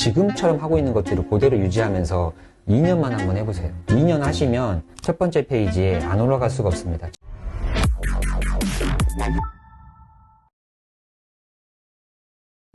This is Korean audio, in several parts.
지금처럼 하고 있는 것들을 그대로 유지하면서 2년만 한번 해보세요. 2년 하시면 첫 번째 페이지에 안 올라갈 수가 없습니다.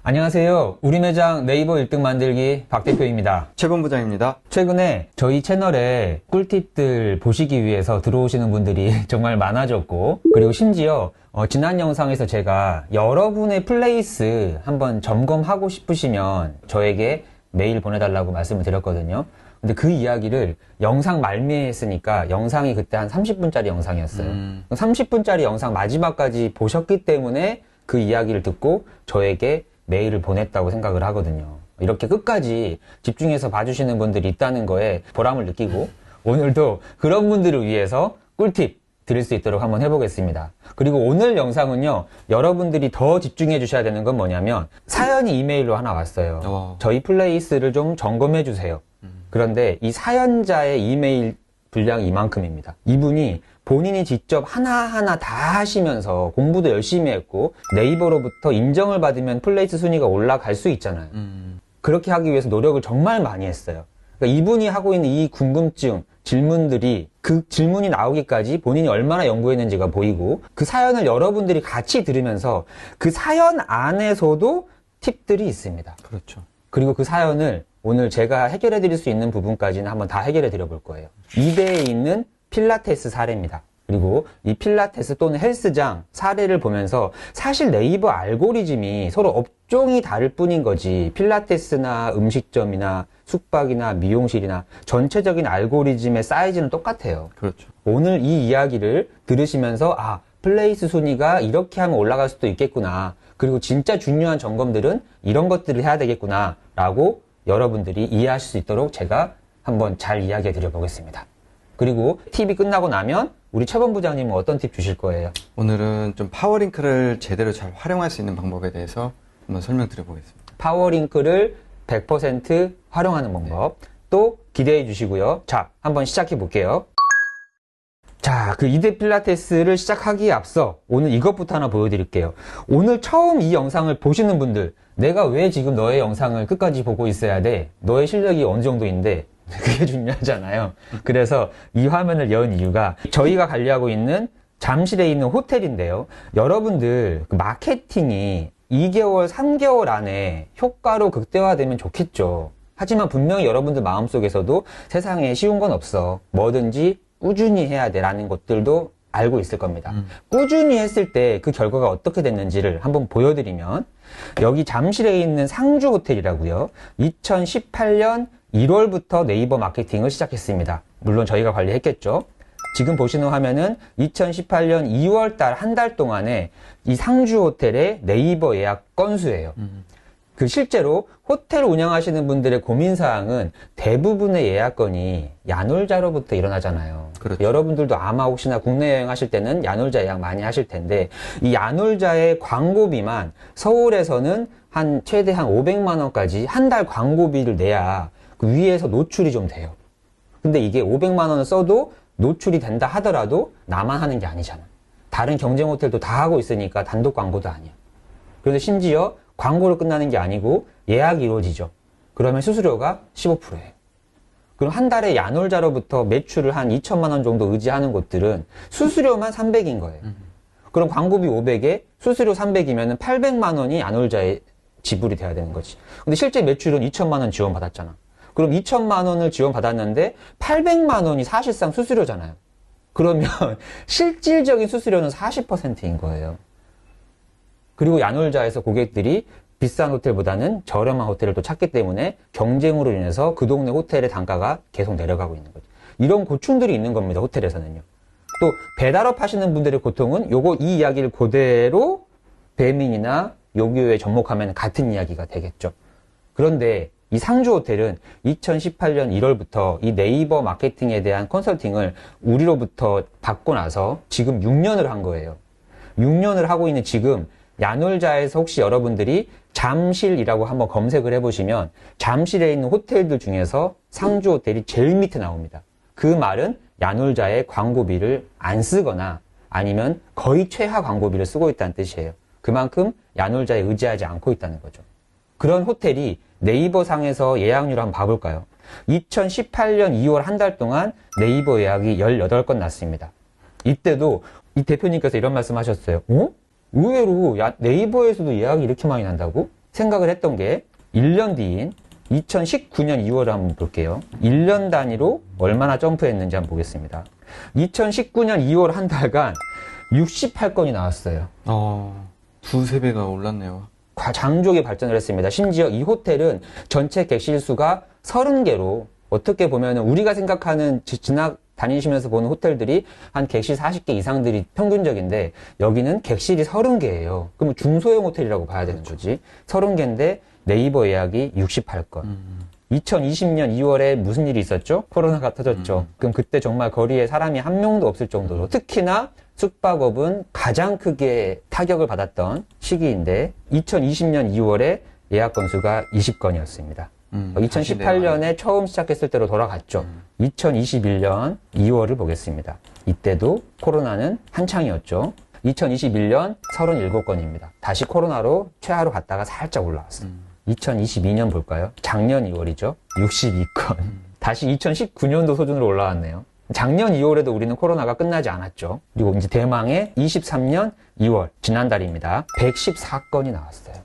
안녕하세요. 우리 매장 네이버 1등 만들기 박 대표입니다. 최 본부장입니다. 최근에 저희 채널에 꿀팁들 보시기 위해서 들어오시는 분들이 정말 많아졌고, 그리고 심지어 지난 영상에서 제가 여러분의 플레이스 한번 점검하고 싶으시면 저에게 메일 보내달라고 말씀을 드렸거든요. 근데 그 이야기를 영상 말미에 했으니까 영상이 그때 한 30분짜리 영상이었어요. 30분짜리 영상 마지막까지 보셨기 때문에 그 이야기를 듣고 저에게 메일을 보냈다고 생각을 하거든요. 이렇게 끝까지 집중해서 봐주시는 분들이 있다는 거에 보람을 느끼고, 오늘도 그런 분들을 위해서 꿀팁 드릴 수 있도록 한번 해보겠습니다. 그리고 오늘 영상은요, 여러분들이 더 집중해 주셔야 되는 건 뭐냐면, 사연이 이메일로 하나 왔어요. 저희 플레이스를 좀 점검해 주세요. 그런데 이 사연자의 이메일 분량이 이만큼입니다. 이분이 본인이 직접 하나하나 다 하시면서 공부도 열심히 했고, 네이버로부터 인정을 받으면 플레이스 순위가 올라갈 수 있잖아요. 그렇게 하기 위해서 노력을 정말 많이 했어요. 그러니까 이분이 하고 있는 이 궁금증, 질문들이, 그 질문이 나오기까지 본인이 얼마나 연구했는지가 보이고, 그 사연을 여러분들이 같이 들으면서 그 사연 안에서도 팁들이 있습니다. 그렇죠. 그리고 그 사연을 오늘 제가 해결해 드릴 수 있는 부분까지는 한번 다 해결해 드려 볼 거예요. 이대에 있는 필라테스 사례입니다. 그리고 이 필라테스 또는 헬스장 사례를 보면서 사실 네이버 알고리즘이 서로 업종이 다를 뿐인 거지, 필라테스나 음식점이나 숙박이나 미용실이나 전체적인 알고리즘의 사이즈는 똑같아요. 그렇죠. 오늘 이 이야기를 들으시면서 플레이스 순위가 이렇게 하면 올라갈 수도 있겠구나, 그리고 진짜 중요한 점검들은 이런 것들을 해야 되겠구나 라고 여러분들이 이해하실 수 있도록 제가 한번 잘 이야기해 드려 보겠습니다. 그리고 팁이 끝나고 나면 우리 최 본부장님은 어떤 팁 주실 거예요? 오늘은 좀 파워링크를 제대로 잘 활용할 수 있는 방법에 대해서 한번 설명드려 보겠습니다. 파워링크를 100% 활용하는 방법, 또 기대해 주시고요. 자, 한번 시작해 볼게요. 자, 그 2대 필라테스를 시작하기에 앞서 오늘 이것부터 하나 보여드릴게요. 오늘 처음 이 영상을 보시는 분들, 내가 왜 지금 너의 영상을 끝까지 보고 있어야 돼? 너의 실력이 어느 정도인데? 그게 중요하잖아요. 그래서 이 화면을 연 이유가 저희가 관리하고 있는 잠실에 있는 호텔인데요. 여러분들 그 마케팅이 2개월, 3개월 안에 효과로 극대화되면 좋겠죠. 하지만 분명히 여러분들 마음속에서도 세상에 쉬운 건 없어, 뭐든지 꾸준히 해야 돼 라는 것들도 알고 있을 겁니다. 꾸준히 했을 때 그 결과가 어떻게 됐는지를 한번 보여드리면, 여기 잠실에 있는 상주 호텔이라고요. 2018년 1월부터 네이버 마케팅을 시작했습니다. 물론 저희가 관리했겠죠. 지금 보시는 화면은 2018년 2월 달 한 달 동안에 이 상주 호텔의 네이버 예약 건수예요. 그 실제로 호텔 운영하시는 분들의 고민사항은 대부분의 예약건이 야놀자로부터 일어나잖아요. 그렇죠. 여러분들도 아마 혹시나 국내 여행 하실 때는 야놀자 예약 많이 하실 텐데, 이 야놀자의 광고비만 서울에서는 최대 한 500만 원까지 한 달 광고비를 내야 그 위에서 노출이 좀 돼요. 근데 이게 500만 원을 써도 노출이 된다 하더라도 나만 하는 게 아니잖아. 다른 경쟁 호텔도 다 하고 있으니까 단독 광고도 아니야. 그런데 심지어 광고로 끝나는 게 아니고 예약이 이루어지죠. 그러면 수수료가 15%예요. 그럼 한 달에 야놀자로부터 매출을 한 2천만 원 정도 의지하는 곳들은 수수료만 300인 거예요. 그럼 광고비 500에 수수료 300이면 800만 원이 야놀자에 지불이 돼야 되는 거지. 근데 실제 매출은 2천만 원 지원받았잖아. 그럼 2천만 원을 지원받았는데 800만 원이 사실상 수수료잖아요. 그러면 실질적인 수수료는 40%인 거예요. 그리고 야놀자에서 고객들이 비싼 호텔보다는 저렴한 호텔을 또 찾기 때문에 경쟁으로 인해서 그 동네 호텔의 단가가 계속 내려가고 있는 거죠. 이런 고충들이 있는 겁니다, 호텔에서는요. 또 배달업 하시는 분들의 고통은 이 이야기를 그대로 배민이나 요기요에 접목하면 같은 이야기가 되겠죠. 그런데 이 상주 호텔은 2018년 1월부터 이 네이버 마케팅에 대한 컨설팅을 우리로부터 받고 나서 지금 6년을 한 거예요. 6년을 하고 있는 지금 야놀자에서 혹시 여러분들이 잠실이라고 한번 검색을 해보시면 잠실에 있는 호텔들 중에서 상주 호텔이 제일 밑에 나옵니다. 그 말은 야놀자의 광고비를 안 쓰거나 아니면 거의 최하 광고비를 쓰고 있다는 뜻이에요. 그만큼 야놀자에 의지하지 않고 있다는 거죠. 그런 호텔이 네이버 상에서 예약률 한번 봐볼까요? 2018년 2월 한 달 동안 네이버 예약이 18건 났습니다. 이때도 이 대표님께서 이런 말씀 하셨어요. 의외로 네이버에서도 예약이 이렇게 많이 난다고? 생각을 했던 게 1년 뒤인 2019년 2월을 한번 볼게요. 1년 단위로 얼마나 점프했는지 한번 보겠습니다. 2019년 2월 한 달간 68건이 나왔어요. 두세 배가 올랐네요. 장족의 발전을 했습니다. 심지어 이 호텔은 전체 객실 수가 30개로 어떻게 보면 우리가 생각하는 다니시면서 보는 호텔들이 한 객실 40개 이상들이 평균적인데 여기는 객실이 30개예요. 그러면 중소형 호텔이라고 봐야 되는 거지. 30개인데 네이버 예약이 68건. 2020년 2월에 무슨 일이 있었죠? 코로나가 터졌죠. 그럼 그때 정말 거리에 사람이 한 명도 없을 정도로 특히나 숙박업은 가장 크게 타격을 받았던 시기인데 2020년 2월에 예약 건수가 20건이었습니다. 2018년에 처음 시작했을 때로 돌아갔죠. 2021년 2월을 보겠습니다. 이때도 코로나는 한창이었죠. 2021년 37건입니다. 다시 코로나로 최하로 갔다가 살짝 올라왔어요. 2022년 볼까요? 작년 2월이죠. 62건. 다시 2019년도 수준으로 올라왔네요. 작년 2월에도 우리는 코로나가 끝나지 않았죠. 그리고 이제 대망의 23년 2월, 지난달입니다. 114건이 나왔어요.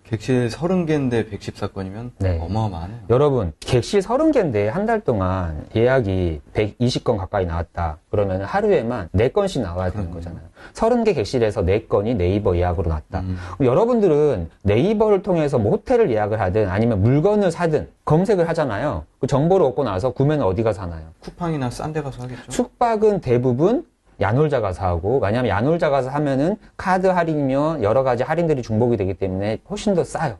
객실 30개인데 114건이면 네. 어마어마하네요. 여러분, 객실 30개인데 한 달 동안 예약이 120건 가까이 나왔다. 그러면 하루에만 4건씩 나와야 되는 거잖아요. 30개 객실에서 4건이 네이버 예약으로 났다. 여러분들은 네이버를 통해서 뭐 호텔을 예약을 하든 아니면 물건을 사든 검색을 하잖아요. 그 정보를 얻고 나서 구매는 어디 가서 하나요? 쿠팡이나 싼 데 가서 하겠죠. 숙박은 대부분 야놀자 가서 하고, 왜냐면 야놀자 가서 하면은 카드 할인이며 여러 가지 할인들이 중복이 되기 때문에 훨씬 더 싸요.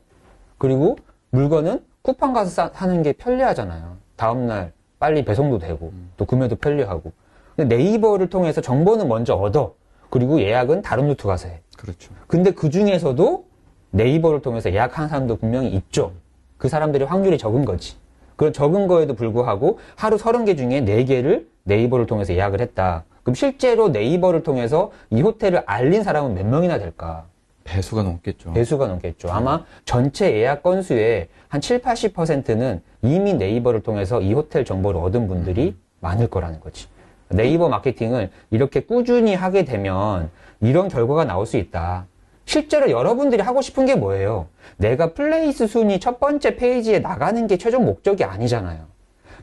그리고 물건은 쿠팡 가서 하는 게 편리하잖아요. 다음날 빨리 배송도 되고, 또 구매도 편리하고. 근데 네이버를 통해서 정보는 먼저 얻어. 그리고 예약은 다른 루트 가서 해. 그렇죠. 근데 그 중에서도 네이버를 통해서 예약하는 사람도 분명히 있죠. 그 사람들이 확률이 적은 거지. 그런 적은 거에도 불구하고 하루 30개 중에 4개를 네이버를 통해서 예약을 했다. 그럼 실제로 네이버를 통해서 이 호텔을 알린 사람은 몇 명이나 될까? 배수가 넘겠죠. 배수가 넘겠죠. 아마 전체 예약 건수의 한 7, 80%는 이미 네이버를 통해서 이 호텔 정보를 얻은 분들이 많을 거라는 거지. 네이버 마케팅을 이렇게 꾸준히 하게 되면 이런 결과가 나올 수 있다. 실제로 여러분들이 하고 싶은 게 뭐예요? 내가 플레이스 순위 첫 번째 페이지에 나가는 게 최종 목적이 아니잖아요.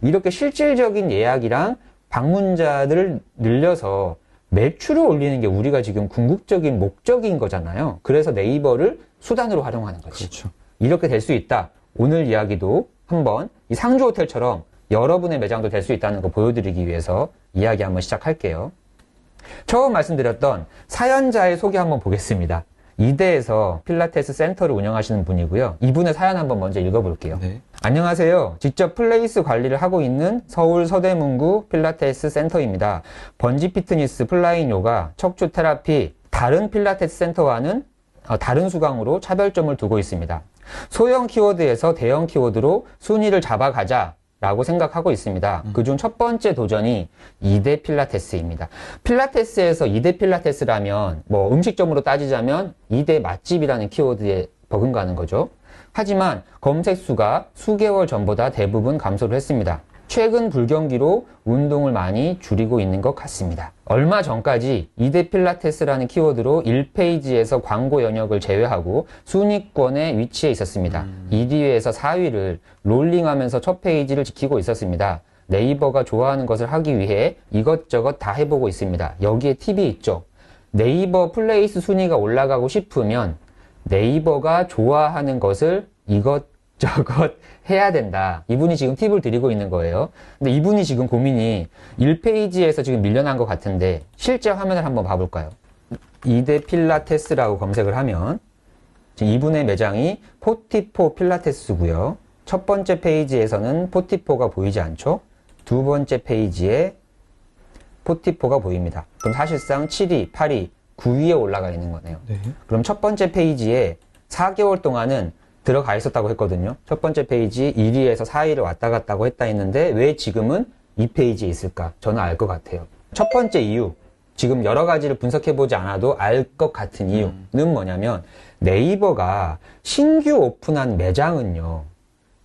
이렇게 실질적인 예약이랑 방문자들을 늘려서 매출을 올리는 게 우리가 지금 궁극적인 목적인 거잖아요. 그래서 네이버를 수단으로 활용하는 거지. 그렇죠. 이렇게 될 수 있다. 오늘 이야기도 한번 이 상주 호텔처럼 여러분의 매장도 될 수 있다는 거 보여드리기 위해서 이야기 한번 시작할게요. 처음 말씀드렸던 사연자의 소개 한번 보겠습니다. 이대에서 필라테스 센터를 운영하시는 분이고요. 이분의 사연 한번 먼저 읽어볼게요. 네. 안녕하세요. 직접 플레이스 관리를 하고 있는 서울 서대문구 필라테스 센터입니다. 번지 피트니스, 플라잉 요가, 척추 테라피, 다른 필라테스 센터와는 다른 수강으로 차별점을 두고 있습니다. 소형 키워드에서 대형 키워드로 순위를 잡아가자 라고 생각하고 있습니다. 그중 첫 번째 도전이 2대 필라테스입니다. 필라테스에서 2대 필라테스라면 뭐 음식점으로 따지자면 2대 맛집이라는 키워드에 버금가는 거죠. 하지만 검색 수가 수개월 전보다 대부분 감소를 했습니다. 최근 불경기로 운동을 많이 줄이고 있는 것 같습니다. 얼마 전까지 2대 필라테스라는 키워드로 1페이지에서 광고 영역을 제외하고 순위권에 위치해 있었습니다. 1위에서 4위를 롤링하면서 첫 페이지를 지키고 있었습니다. 네이버가 좋아하는 것을 하기 위해 이것저것 다 해보고 있습니다. 여기에 팁이 있죠. 네이버 플레이스 순위가 올라가고 싶으면 네이버가 좋아하는 것을 이것저것 해야 된다. 이분이 지금 팁을 드리고 있는 거예요. 근데 이분이 지금 고민이 1페이지에서 지금 밀려난 것 같은데 실제 화면을 한번 봐볼까요? 2대 필라테스라고 검색을 하면 지금 이분의 매장이 포티포 필라테스고요. 첫 번째 페이지에서는 포티포가 보이지 않죠? 두 번째 페이지에 포티포가 보입니다. 그럼 사실상 7위, 8위, 9위에 올라가 있는 거네요. 네. 그럼 첫 번째 페이지에 4개월 동안은 들어가 있었다고 했거든요. 첫 번째 페이지 1위에서 4위를 왔다 갔다고 했는데 왜 지금은 2페이지에 있을까? 저는 알 것 같아요. 첫 번째 이유, 지금 여러 가지를 분석해보지 않아도 알 것 같은 이유는 뭐냐면 네이버가 신규 오픈한 매장은요.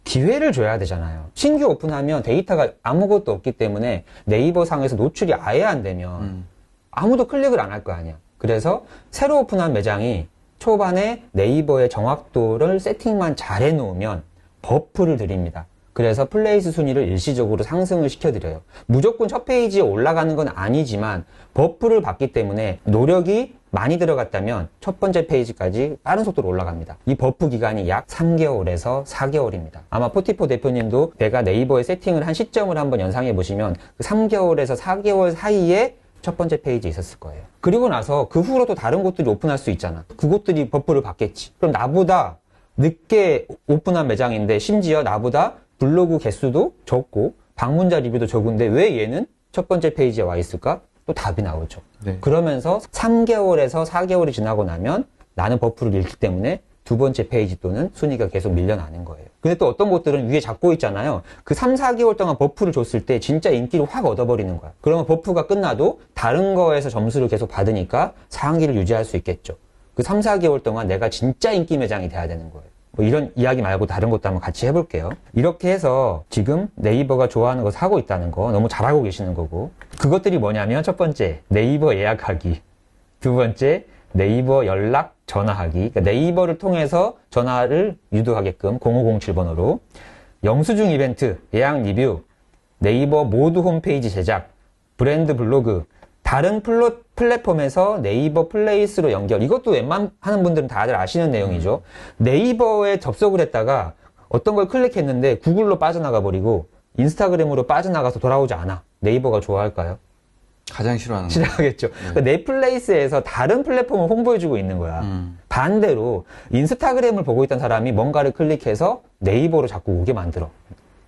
기회를 줘야 되잖아요. 신규 오픈하면 데이터가 아무것도 없기 때문에 네이버 상에서 노출이 아예 안 되면 아무도 클릭을 안 할 거 아니야. 그래서 새로 오픈한 매장이 초반에 네이버의 정확도를 세팅만 잘 해놓으면 버프를 드립니다. 그래서 플레이스 순위를 일시적으로 상승을 시켜드려요. 무조건 첫 페이지에 올라가는 건 아니지만 버프를 받기 때문에 노력이 많이 들어갔다면 첫 번째 페이지까지 빠른 속도로 올라갑니다. 이 버프 기간이 약 3개월에서 4개월입니다. 아마 포티포 대표님도 내가 네이버에 세팅을 한 시점을 한번 연상해 보시면 그 3개월에서 4개월 사이에 첫 번째 페이지에 있었을 거예요. 그리고 나서 그 후로 또 다른 곳들이 오픈할 수 있잖아. 그곳들이 버프를 받겠지. 그럼 나보다 늦게 오픈한 매장인데 심지어 나보다 블로그 개수도 적고 방문자 리뷰도 적은데 왜 얘는 첫 번째 페이지에 와 있을까? 또 답이 나오죠. 네. 그러면서 3개월에서 4개월이 지나고 나면 나는 버프를 잃기 때문에 두 번째 페이지 또는 순위가 계속 밀려나는 거예요. 근데 또 어떤 곳들은 위에 잡고 있잖아요. 그 3, 4개월 동안 버프를 줬을 때 진짜 인기를 확 얻어버리는 거야. 그러면 버프가 끝나도 다른 거에서 점수를 계속 받으니까 상위를 유지할 수 있겠죠. 그 3, 4개월 동안 내가 진짜 인기 매장이 돼야 되는 거예요. 뭐 이런 이야기 말고 다른 것도 한번 같이 해볼게요. 이렇게 해서 지금 네이버가 좋아하는 것을 하고 있다는 거 너무 잘하고 계시는 거고, 그것들이 뭐냐면 첫 번째 네이버 예약하기, 두 번째 네이버 연락 전화하기, 그러니까 네이버를 통해서 전화를 유도하게끔 0507번호로, 영수증 이벤트, 예약 리뷰, 네이버 모두 홈페이지 제작, 브랜드 블로그, 다른 플랫폼에서 네이버 플레이스로 연결. 이것도 웬만하는 분들은 다들 아시는 내용이죠. 네이버에 접속을 했다가 어떤 걸 클릭했는데 구글로 빠져나가 버리고 인스타그램으로 빠져나가서 돌아오지 않아. 네이버가 좋아할까요? 가장 싫어하는 거. 싫어하겠죠. 그러니까 내 플레이스에서 다른 플랫폼을 홍보해주고 있는 거야. 반대로 인스타그램을 보고 있던 사람이 뭔가를 클릭해서 네이버로 자꾸 오게 만들어.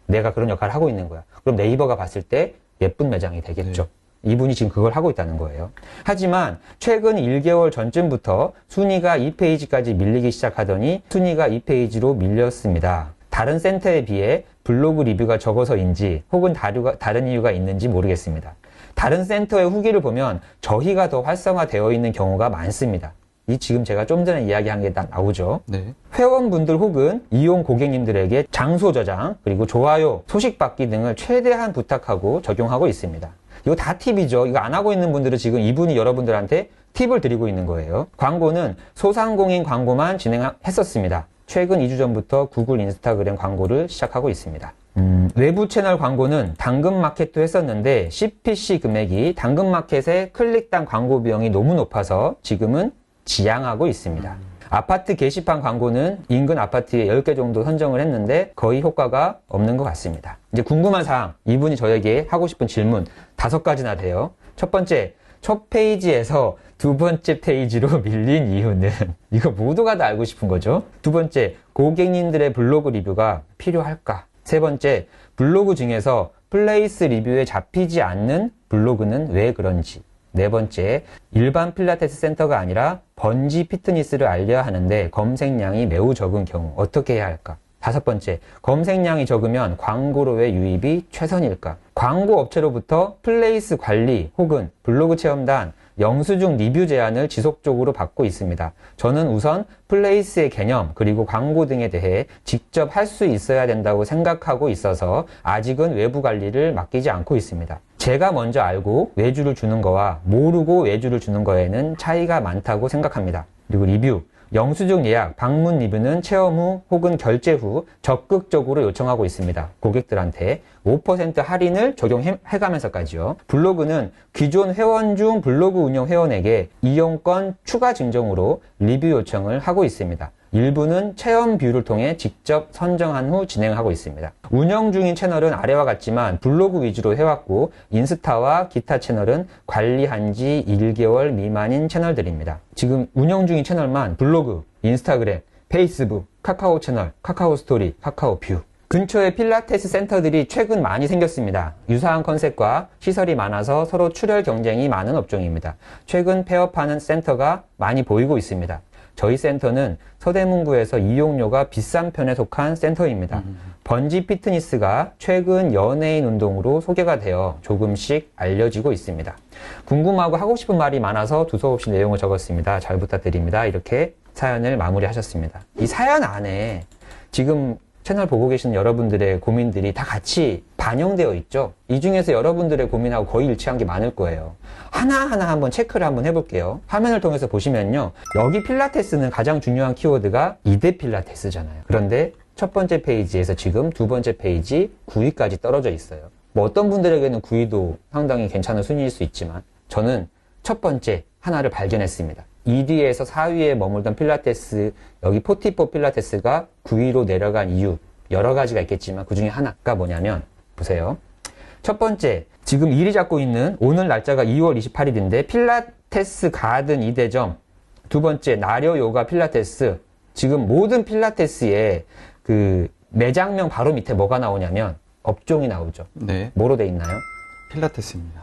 내가 그런 역할을 하고 있는 거야. 그럼 네이버가 봤을 때 예쁜 매장이 되겠죠. 이분이 지금 그걸 하고 있다는 거예요. 하지만 최근 1개월 전쯤부터 순위가 2페이지까지 밀리기 시작하더니 순위가 2페이지로 밀렸습니다. 다른 센터에 비해 블로그 리뷰가 적어서인지 혹은 다른 이유가 있는지 모르겠습니다. 다른 센터의 후기를 보면 저희가 더 활성화되어 있는 경우가 많습니다. 이 지금 제가 좀 전에 이야기한 게 딱 나오죠. 네. 회원분들 혹은 이용 고객님들에게 장소 저장, 그리고 좋아요, 소식 받기 등을 최대한 부탁하고 적용하고 있습니다. 이거 다 팁이죠. 이거 안 하고 있는 분들은 지금 이분이 여러분들한테 팁을 드리고 있는 거예요. 광고는 소상공인 광고만 진행했었습니다. 최근 2주 전부터 구글 인스타그램 광고를 시작하고 있습니다. 외부 채널 광고는 당근마켓도 했었는데 CPC 금액이 당근마켓의 클릭당 광고 비용이 너무 높아서 지금은 지양하고 있습니다. 아파트 게시판 광고는 인근 아파트에 10개 정도 선정을 했는데 거의 효과가 없는 것 같습니다. 이제 궁금한 사항, 이분이 저에게 하고 싶은 질문 5가지나 돼요. 첫 번째, 첫 페이지에서 두 번째 페이지로 밀린 이유는? 이거 모두가 다 알고 싶은 거죠. 두 번째, 고객님들의 블로그 리뷰가 필요할까? 세 번째, 블로그 중에서 플레이스 리뷰에 잡히지 않는 블로그는 왜 그런지? 네 번째, 일반 필라테스 센터가 아니라 번지 피트니스를 알려야 하는데 검색량이 매우 적은 경우 어떻게 해야 할까? 다섯 번째, 검색량이 적으면 광고로의 유입이 최선일까? 광고 업체로부터 플레이스 관리 혹은 블로그 체험단, 영수증 리뷰 제안을 지속적으로 받고 있습니다. 저는 우선 플레이스의 개념 그리고 광고 등에 대해 직접 할 수 있어야 된다고 생각하고 있어서 아직은 외부 관리를 맡기지 않고 있습니다. 제가 먼저 알고 외주를 주는 거와 모르고 외주를 주는 거에는 차이가 많다고 생각합니다. 그리고 리뷰, 영수증 예약, 방문 리뷰는 체험 후 혹은 결제 후 적극적으로 요청하고 있습니다. 고객들한테 5% 할인을 적용해가면서까지요. 블로그는 기존 회원 중 블로그 운영 회원에게 이용권 추가 증정으로 리뷰 요청을 하고 있습니다. 일부는 체험 뷰를 통해 직접 선정한 후 진행하고 있습니다. 운영 중인 채널은 아래와 같지만 블로그 위주로 해왔고 인스타와 기타 채널은 관리한 지 1개월 미만인 채널들입니다. 지금 운영 중인 채널만 블로그, 인스타그램, 페이스북, 카카오 채널, 카카오 스토리, 카카오 뷰. 근처에 필라테스 센터들이 최근 많이 생겼습니다. 유사한 컨셉과 시설이 많아서 서로 출혈 경쟁이 많은 업종입니다. 최근 폐업하는 센터가 많이 보이고 있습니다. 저희 센터는 서대문구에서 이용료가 비싼 편에 속한 센터입니다. 번지 피트니스가 최근 연예인 운동으로 소개가 되어 조금씩 알려지고 있습니다. 궁금하고 하고 싶은 말이 많아서 두서없이 내용을 적었습니다. 잘 부탁드립니다. 이렇게 사연을 마무리하셨습니다. 이 사연 안에 지금 채널 보고 계시는 여러분들의 고민들이 다 같이 반영되어 있죠. 이 중에서 여러분들의 고민하고 거의 일치한 게 많을 거예요. 하나하나 한번 체크를 한번 해볼게요. 화면을 통해서 보시면요. 여기 필라테스는 가장 중요한 키워드가 2대 필라테스잖아요. 그런데 첫 번째 페이지에서 지금 두 번째 페이지 9위까지 떨어져 있어요. 뭐 어떤 분들에게는 9위도 상당히 괜찮은 순위일 수 있지만 저는 첫 번째 하나를 발견했습니다. 2위에서 4위에 머물던 필라테스, 여기 44 필라테스가 9위로 내려간 이유 여러 가지가 있겠지만 그 중에 하나가 뭐냐면 보세요. 첫 번째, 지금 1위 잡고 있는 오늘 날짜가 2월 28일인데 필라테스 가든 2대점, 두 번째 나려 요가 필라테스, 지금 모든 필라테스에 그 매장명 바로 밑에 뭐가 나오냐면 업종이 나오죠. 네. 뭐로 돼 있나요? 필라테스입니다.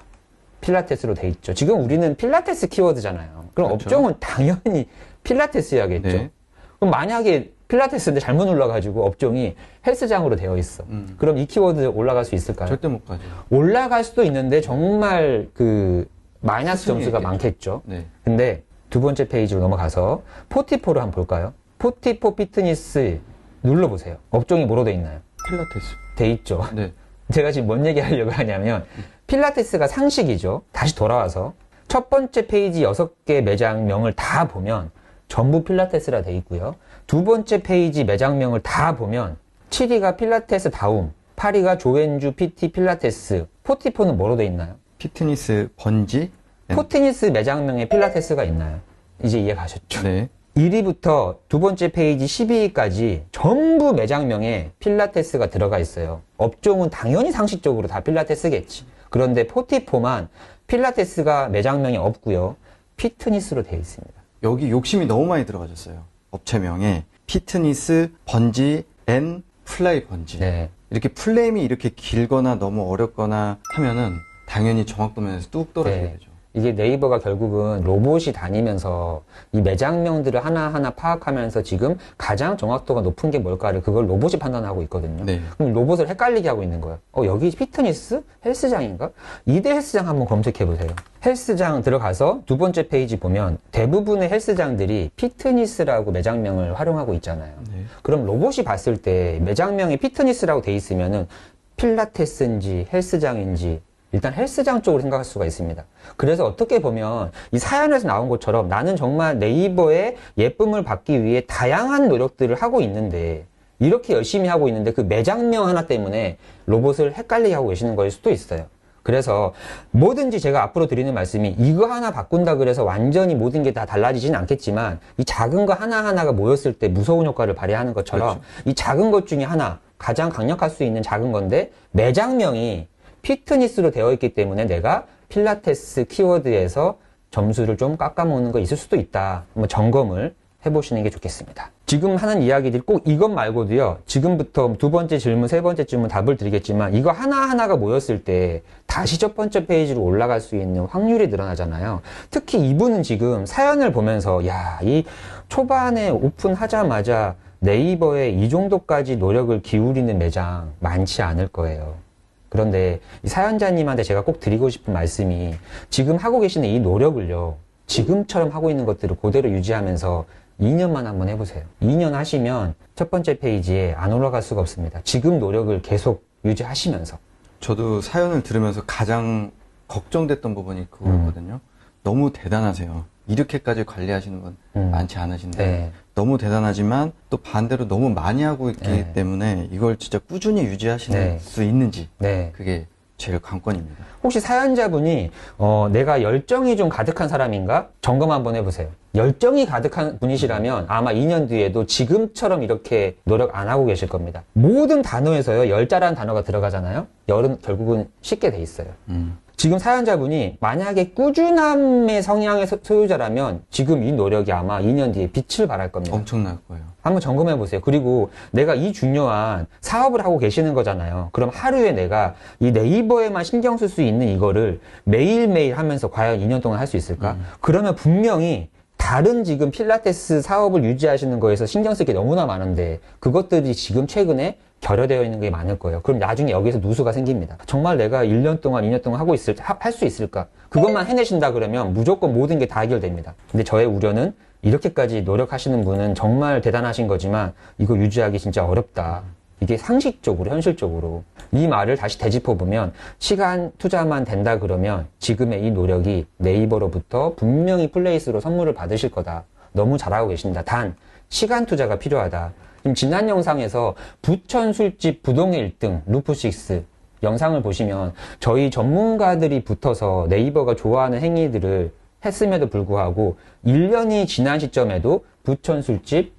필라테스로 돼 있죠. 지금 우리는 필라테스 키워드잖아요. 그럼 그렇죠. 업종은 당연히 필라테스여야겠죠. 네. 그럼 만약에 필라테스인데 잘못 눌러가지고 업종이 헬스장으로 되어 있어. 그럼 이 키워드 올라갈 수 있을까요? 절대 못 가죠. 올라갈 수도 있는데 정말 그 마이너스 수준이 점수가 있겠죠. 많겠죠. 네. 근데 두 번째 페이지로 넘어가서 44를 한번 볼까요? 44 피트니스 눌러보세요. 업종이 뭐로 돼 있나요? 필라테스. 돼 있죠. 네. 제가 지금 뭔 얘기 하려고 하냐면 필라테스가 상식이죠. 다시 돌아와서 첫 번째 페이지 6개 매장명을 다 보면 전부 필라테스라 돼 있고요. 두 번째 페이지 매장명을 다 보면 7위가 필라테스 다움, 8위가 조앤주 PT 필라테스, 44는 뭐로 돼 있나요? 피트니스 번지. 포트니스 매장명에 필라테스가 있나요? 이제 이해 가셨죠? 네. 1위부터 두 번째 페이지 12위까지 전부 매장명에 필라테스가 들어가 있어요. 업종은 당연히 상식적으로 다 필라테스겠지. 그런데 44만 필라테스가 매장명에 없고요. 피트니스로 되어 있습니다. 여기 욕심이 너무 많이 들어가졌어요. 업체명에 피트니스 번지 앤 플라이 번지. 네. 이렇게 플레임이 이렇게 길거나 너무 어렵거나 하면은 당연히 정확도 면에서 뚝 떨어지게 네. 되죠. 이게 네이버가 결국은 로봇이 다니면서 이 매장명들을 하나하나 파악하면서 지금 가장 정확도가 높은 게 뭘까를 그걸 로봇이 판단하고 있거든요. 네. 그럼 로봇을 헷갈리게 하고 있는 거예요. 여기 피트니스? 헬스장인가? 2대 헬스장 한번 검색해 보세요. 헬스장 들어가서 두 번째 페이지 보면 대부분의 헬스장들이 피트니스라고 매장명을 활용하고 있잖아요. 네. 그럼 로봇이 봤을 때 매장명에 피트니스라고 돼 있으면은 필라테스인지 헬스장인지 일단 헬스장 쪽으로 생각할 수가 있습니다. 그래서 어떻게 보면 이 사연에서 나온 것처럼 나는 정말 네이버의 예쁨을 받기 위해 다양한 노력들을 하고 있는데 이렇게 열심히 하고 있는데 그 매장명 하나 때문에 로봇을 헷갈리게 하고 계시는 거일 수도 있어요. 그래서 뭐든지 제가 앞으로 드리는 말씀이 이거 하나 바꾼다 그래서 완전히 모든 게 다 달라지진 않겠지만 이 작은 거 하나하나가 모였을 때 무서운 효과를 발휘하는 것처럼 그렇죠. 이 작은 것 중에 하나 가장 강력할 수 있는 작은 건데 매장명이 피트니스로 되어 있기 때문에 내가 필라테스 키워드에서 점수를 좀 깎아먹는 거 있을 수도 있다. 한번 점검을 해보시는 게 좋겠습니다. 지금 하는 이야기들 꼭 이것 말고도요. 지금부터 두 번째 질문, 세 번째 질문 답을 드리겠지만 이거 하나하나가 모였을 때 다시 첫 번째 페이지로 올라갈 수 있는 확률이 늘어나잖아요. 특히 이분은 지금 사연을 보면서 야, 이 초반에 오픈하자마자 네이버에 이 정도까지 노력을 기울이는 매장 많지 않을 거예요. 그런데 이 사연자님한테 제가 꼭 드리고 싶은 말씀이 지금 하고 계시는 이 노력을요. 지금처럼 하고 있는 것들을 그대로 유지하면서 2년만 한번 해보세요. 2년 하시면 첫 번째 페이지에 안 올라갈 수가 없습니다. 지금 노력을 계속 유지하시면서. 저도 사연을 들으면서 가장 걱정됐던 부분이 그거거든요. 너무 대단하세요. 이렇게까지 관리하시는 건 많지 않으신데 네. 너무 대단하지만 또 반대로 너무 많이 하고 있기 네. 때문에 이걸 진짜 꾸준히 유지하실 네. 수 있는지 네. 그게 제일 관건입니다. 혹시 사연자분이 내가 열정이 좀 가득한 사람인가? 점검 한번 해보세요. 열정이 가득한 분이시라면 아마 2년 뒤에도 지금처럼 이렇게 노력 안 하고 계실 겁니다. 모든 단어에서요. 열자라는 단어가 들어가잖아요. 열은 결국은 쉽게 돼 있어요. 지금 사연자분이 만약에 꾸준함의 성향의 소유자라면 지금 이 노력이 아마 2년 뒤에 빛을 발할 겁니다. 엄청날 거예요. 한번 점검해 보세요. 그리고 내가 이 중요한 사업을 하고 계시는 거잖아요. 그럼 하루에 내가 이 네이버에만 신경 쓸 수 있는 이거를 매일매일 하면서 과연 2년 동안 할 수 있을까? 그러면 분명히 다른 지금 필라테스 사업을 유지하시는 거에서 신경 쓸 게 너무나 많은데 그것들이 지금 최근에 결여되어 있는 게 많을 거예요. 그럼 나중에 여기서 누수가 생깁니다. 정말 내가 1년 동안, 2년 동안 할 수 있을까? 그것만 해내신다 그러면 무조건 모든 게 다 해결됩니다. 근데 저의 우려는 이렇게까지 노력하시는 분은 정말 대단하신 거지만 이거 유지하기 진짜 어렵다. 이게 상식적으로, 현실적으로. 이 말을 다시 되짚어보면, 시간 투자만 된다 그러면 지금의 이 노력이 네이버로부터 분명히 플레이스로 선물을 받으실 거다. 너무 잘하고 계신다. 단, 시간 투자가 필요하다. 지금 지난 영상에서 부천 술집 부동의 1등, 루프6 영상을 보시면 저희 전문가들이 붙어서 네이버가 좋아하는 행위들을 했음에도 불구하고 1년이 지난 시점에도 부천 술집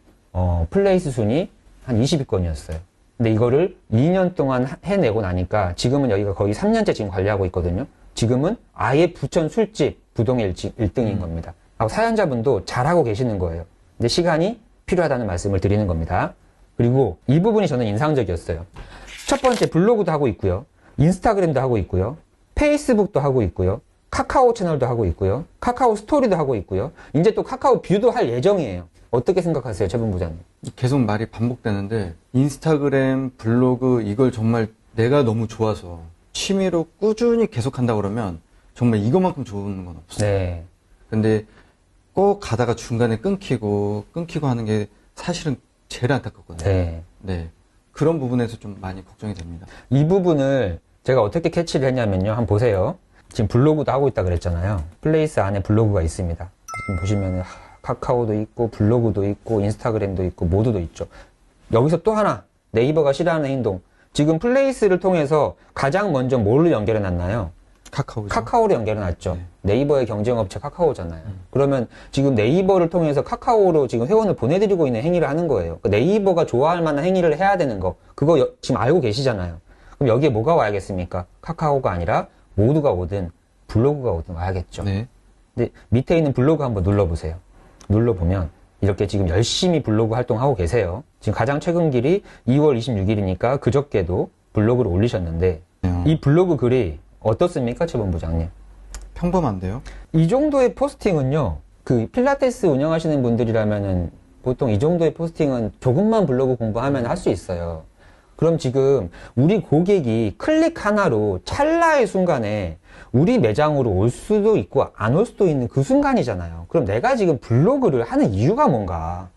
플레이스 순위 한 20위권이었어요. 근데 이거를 2년 동안 해내고 나니까 지금은 여기가 거의 3년째 지금 관리하고 있거든요. 지금은 아예 부천 술집 부동의 1등인 겁니다. 하고 사연자분도 잘하고 계시는 거예요. 근데 시간이 필요하다는 말씀을 드리는 겁니다. 그리고 이 부분이 저는 인상적이었어요. 첫 번째 블로그도 하고 있고요. 인스타그램도 하고 있고요. 페이스북도 하고 있고요. 카카오 채널도 하고 있고요. 카카오 스토리도 하고 있고요. 이제 또 카카오 뷰도 할 예정이에요. 어떻게 생각하세요, 최분 부장님? 계속 말이 반복되는데 인스타그램, 블로그 이걸 정말 내가 너무 좋아서 취미로 꾸준히 계속한다 그러면 정말 이거만큼 좋은 건 없어요. 네. 근데 꼭 가다가 중간에 끊기고 하는 게 사실은 제일 안타깝거든요. 네. 네. 그런 부분에서 좀 많이 걱정이 됩니다. 이 부분을 제가 어떻게 캐치를 했냐면요. 한번 보세요. 지금 블로그도 하고 있다 그랬잖아요. 플레이스 안에 블로그가 있습니다. 지금 보시면 카카오도 있고 블로그도 있고 인스타그램도 있고 모두도 있죠. 여기서 또 하나 네이버가 싫어하는 행동. 지금 플레이스를 통해서 가장 먼저 뭘로 연결해 놨나요? 카카오죠. 카카오로 연결해 놨죠. 네이버의 경쟁업체 카카오잖아요. 그러면 지금 네이버를 통해서 카카오로 지금 회원을 보내드리고 있는 행위를 하는 거예요. 네이버가 좋아할 만한 행위를 해야 되는 거. 그거 지금 알고 계시잖아요. 그럼 여기에 뭐가 와야겠습니까? 카카오가 아니라 모두가 오든 블로그가 오든 와야겠죠. 네. 근데 밑에 있는 블로그 한번 눌러보세요. 눌러보면 이렇게 지금 열심히 블로그 활동하고 계세요. 지금 가장 최근 길이 2월 26일이니까 그저께도 블로그를 올리셨는데 이 블로그 글이 어떻습니까, 최본 부장님? 평범한데요? 이 정도의 포스팅은요, 그 필라테스 운영하시는 분들이라면은 보통 이 정도의 포스팅은 조금만 블로그 공부하면 할 수 있어요. 그럼 지금 우리 고객이 클릭 하나로 찰나의 순간에 우리 매장으로 올 수도 있고 안 올 수도 있는 그 순간이잖아요. 그럼 내가 지금 블로그를 하는 이유가 뭔가?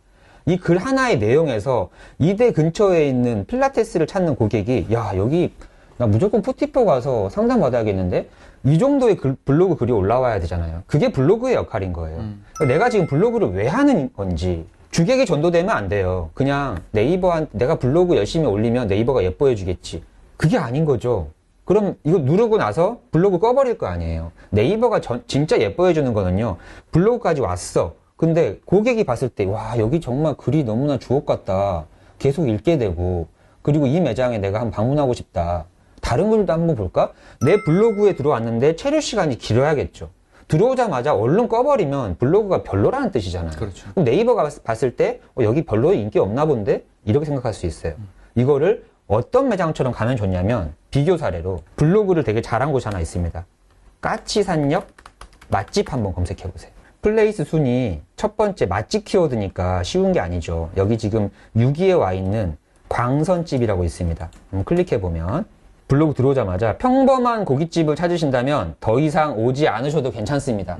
이 글 하나의 내용에서 이대 근처에 있는 필라테스를 찾는 고객이 야, 여기 나 무조건 푸티포 가서 상담 받아야겠는데? 이 정도의 블로그 글이 올라와야 되잖아요. 그게 블로그의 역할인 거예요. 그러니까 내가 지금 블로그를 왜 하는 건지 주객이 전도되면 안 돼요. 그냥 내가 블로그 열심히 올리면 네이버가 예뻐해 주겠지. 그게 아닌 거죠. 그럼 이거 누르고 나서 블로그 꺼버릴 거 아니에요. 네이버가 진짜 예뻐해 주는 거는요. 블로그까지 왔어. 근데 고객이 봤을 때 와, 여기 정말 글이 너무나 주옥 같다. 계속 읽게 되고 그리고 이 매장에 내가 한번 방문하고 싶다. 다른 글도 한번 볼까? 내 블로그에 들어왔는데 체류 시간이 길어야겠죠. 들어오자마자 얼른 꺼버리면 블로그가 별로라는 뜻이잖아요. 그렇죠. 그럼 네이버가 봤을 때 여기 별로 인기 없나 본데? 이렇게 생각할 수 있어요. 이거를 어떤 매장처럼 가면 좋냐면 비교 사례로 블로그를 되게 잘한 곳이 하나 있습니다. 까치산역 맛집 한번 검색해보세요. 플레이스 순위 첫 번째 맛집 키워드니까 쉬운 게 아니죠. 여기 지금 6위에 와 있는 광선집이라고 있습니다. 한번 클릭해보면 블로그 들어오자마자 평범한 고깃집을 찾으신다면 더 이상 오지 않으셔도 괜찮습니다.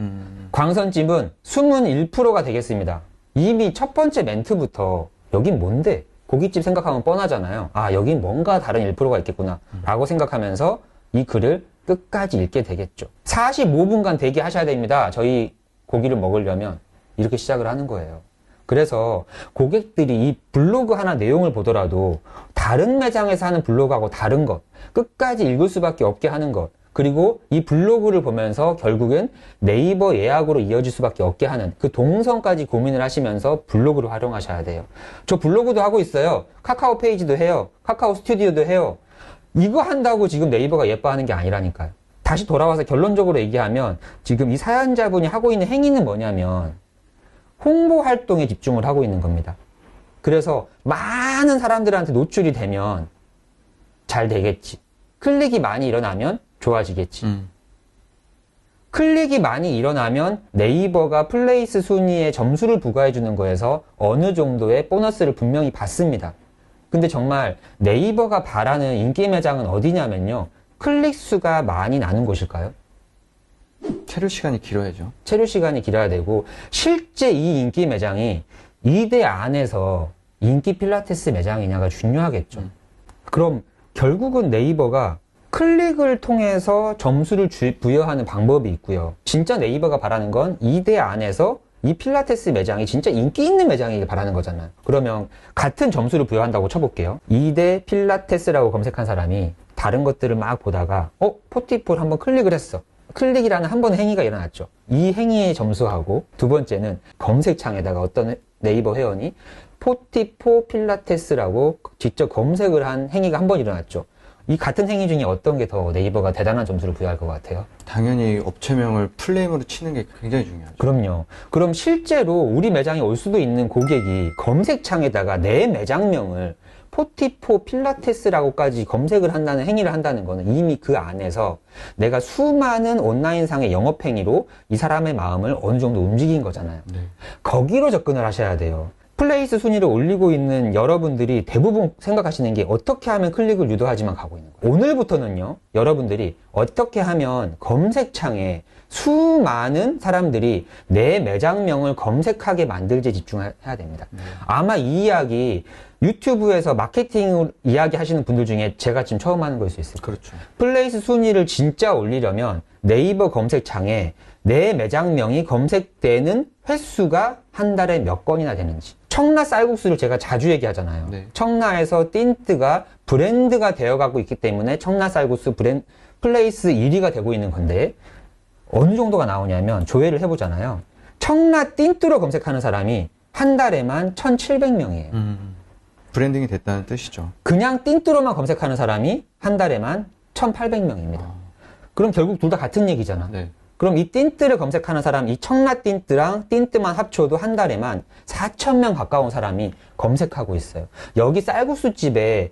광선집은 숨은 1%가 되겠습니다. 이미 첫 번째 멘트부터 여긴 뭔데? 고깃집 생각하면 뻔하잖아요. 아, 여긴 뭔가 다른 1%가 있겠구나 라고 생각하면서 이 글을 끝까지 읽게 되겠죠. 45분간 대기하셔야 됩니다. 저희 고기를 먹으려면 이렇게 시작을 하는 거예요. 그래서 고객들이 이 블로그 하나 내용을 보더라도 다른 매장에서 하는 블로그하고 다른 것, 끝까지 읽을 수밖에 없게 하는 것, 그리고 이 블로그를 보면서 결국엔 네이버 예약으로 이어질 수밖에 없게 하는 그 동선까지 고민을 하시면서 블로그를 활용하셔야 돼요. 저 블로그도 하고 있어요. 카카오 페이지도 해요. 카카오 스튜디오도 해요. 이거 한다고 지금 네이버가 예뻐하는 게 아니라니까요. 다시 돌아와서 결론적으로 얘기하면 지금 이 사연자분이 하고 있는 행위는 뭐냐면 홍보 활동에 집중을 하고 있는 겁니다. 그래서 많은 사람들한테 노출이 되면 잘 되겠지. 클릭이 많이 일어나면 좋아지겠지. 클릭이 많이 일어나면 네이버가 플레이스 순위에 점수를 부과해 주는 거에서 어느 정도의 보너스를 분명히 받습니다. 근데 정말 네이버가 바라는 인기 매장은 어디냐면요. 클릭 수가 많이 나는 곳일까요? 체류 시간이 길어야죠. 체류 시간이 길어야 되고 실제 이 인기 매장이 2대 안에서 인기 필라테스 매장이냐가 중요하겠죠. 그럼 결국은 네이버가 클릭을 통해서 점수를 부여하는 방법이 있고요. 진짜 네이버가 바라는 건 2대 안에서 이 필라테스 매장이 진짜 인기 있는 매장이길 바라는 거잖아요. 그러면 같은 점수를 부여한다고 쳐볼게요. 2대 필라테스라고 검색한 사람이 다른 것들을 막 보다가 포티폴 한번 클릭을 했어. 클릭이라는 한 번의 행위가 일어났죠. 이 행위의 점수하고 두 번째는 검색창에다가 어떤 네이버 회원이 포티포 필라테스라고 직접 검색을 한 행위가 한 번 일어났죠. 이 같은 행위 중에 어떤 게 더 네이버가 대단한 점수를 부여할 것 같아요? 당연히 업체명을 플레임으로 치는 게 굉장히 중요하죠. 그럼요. 그럼 실제로 우리 매장에 올 수도 있는 고객이 검색창에다가 내 매장명을 포티포 필라테스라고까지 검색을 한다는 행위를 한다는 거는 이미 그 안에서 내가 수많은 온라인상의 영업행위로 이 사람의 마음을 어느 정도 움직인 거잖아요. 네. 거기로 접근을 하셔야 돼요. 플레이스 순위를 올리고 있는 여러분들이 대부분 생각하시는 게 어떻게 하면 클릭을 유도하지만 가고 있는 거예요. 오늘부터는요, 여러분들이 어떻게 하면 검색창에 수많은 사람들이 내 매장명을 검색하게 만들지 집중해야 됩니다. 아마 이 이야기 유튜브에서 마케팅 이야기 하시는 분들 중에 제가 지금 처음 하는 걸 수 있을 거예요. 그렇죠. 플레이스 순위를 진짜 올리려면 네이버 검색창에 내 매장명이 검색되는 횟수가 한 달에 몇 건이나 되는지. 청라 쌀국수를 제가 자주 얘기하잖아요. 네. 청라에서 틴트가 브랜드가 되어가고 있기 때문에 청라 쌀국수 플레이스 1위가 되고 있는 건데 어느 정도가 나오냐면 조회를 해보잖아요. 청라 틴트로 검색하는 사람이 한 달에만 1,700명이에요. 브랜딩이 됐다는 뜻이죠. 그냥 띵뚜로만 검색하는 사람이 한 달에만 1,800명입니다. 그럼 결국 둘 다 같은 얘기잖아. 네. 그럼 이 틴트를 검색하는 사람, 이 청라 틴트랑 틴트만 합쳐도 한 달에만 4,000명 가까운 사람이 검색하고 있어요. 여기 쌀국수집에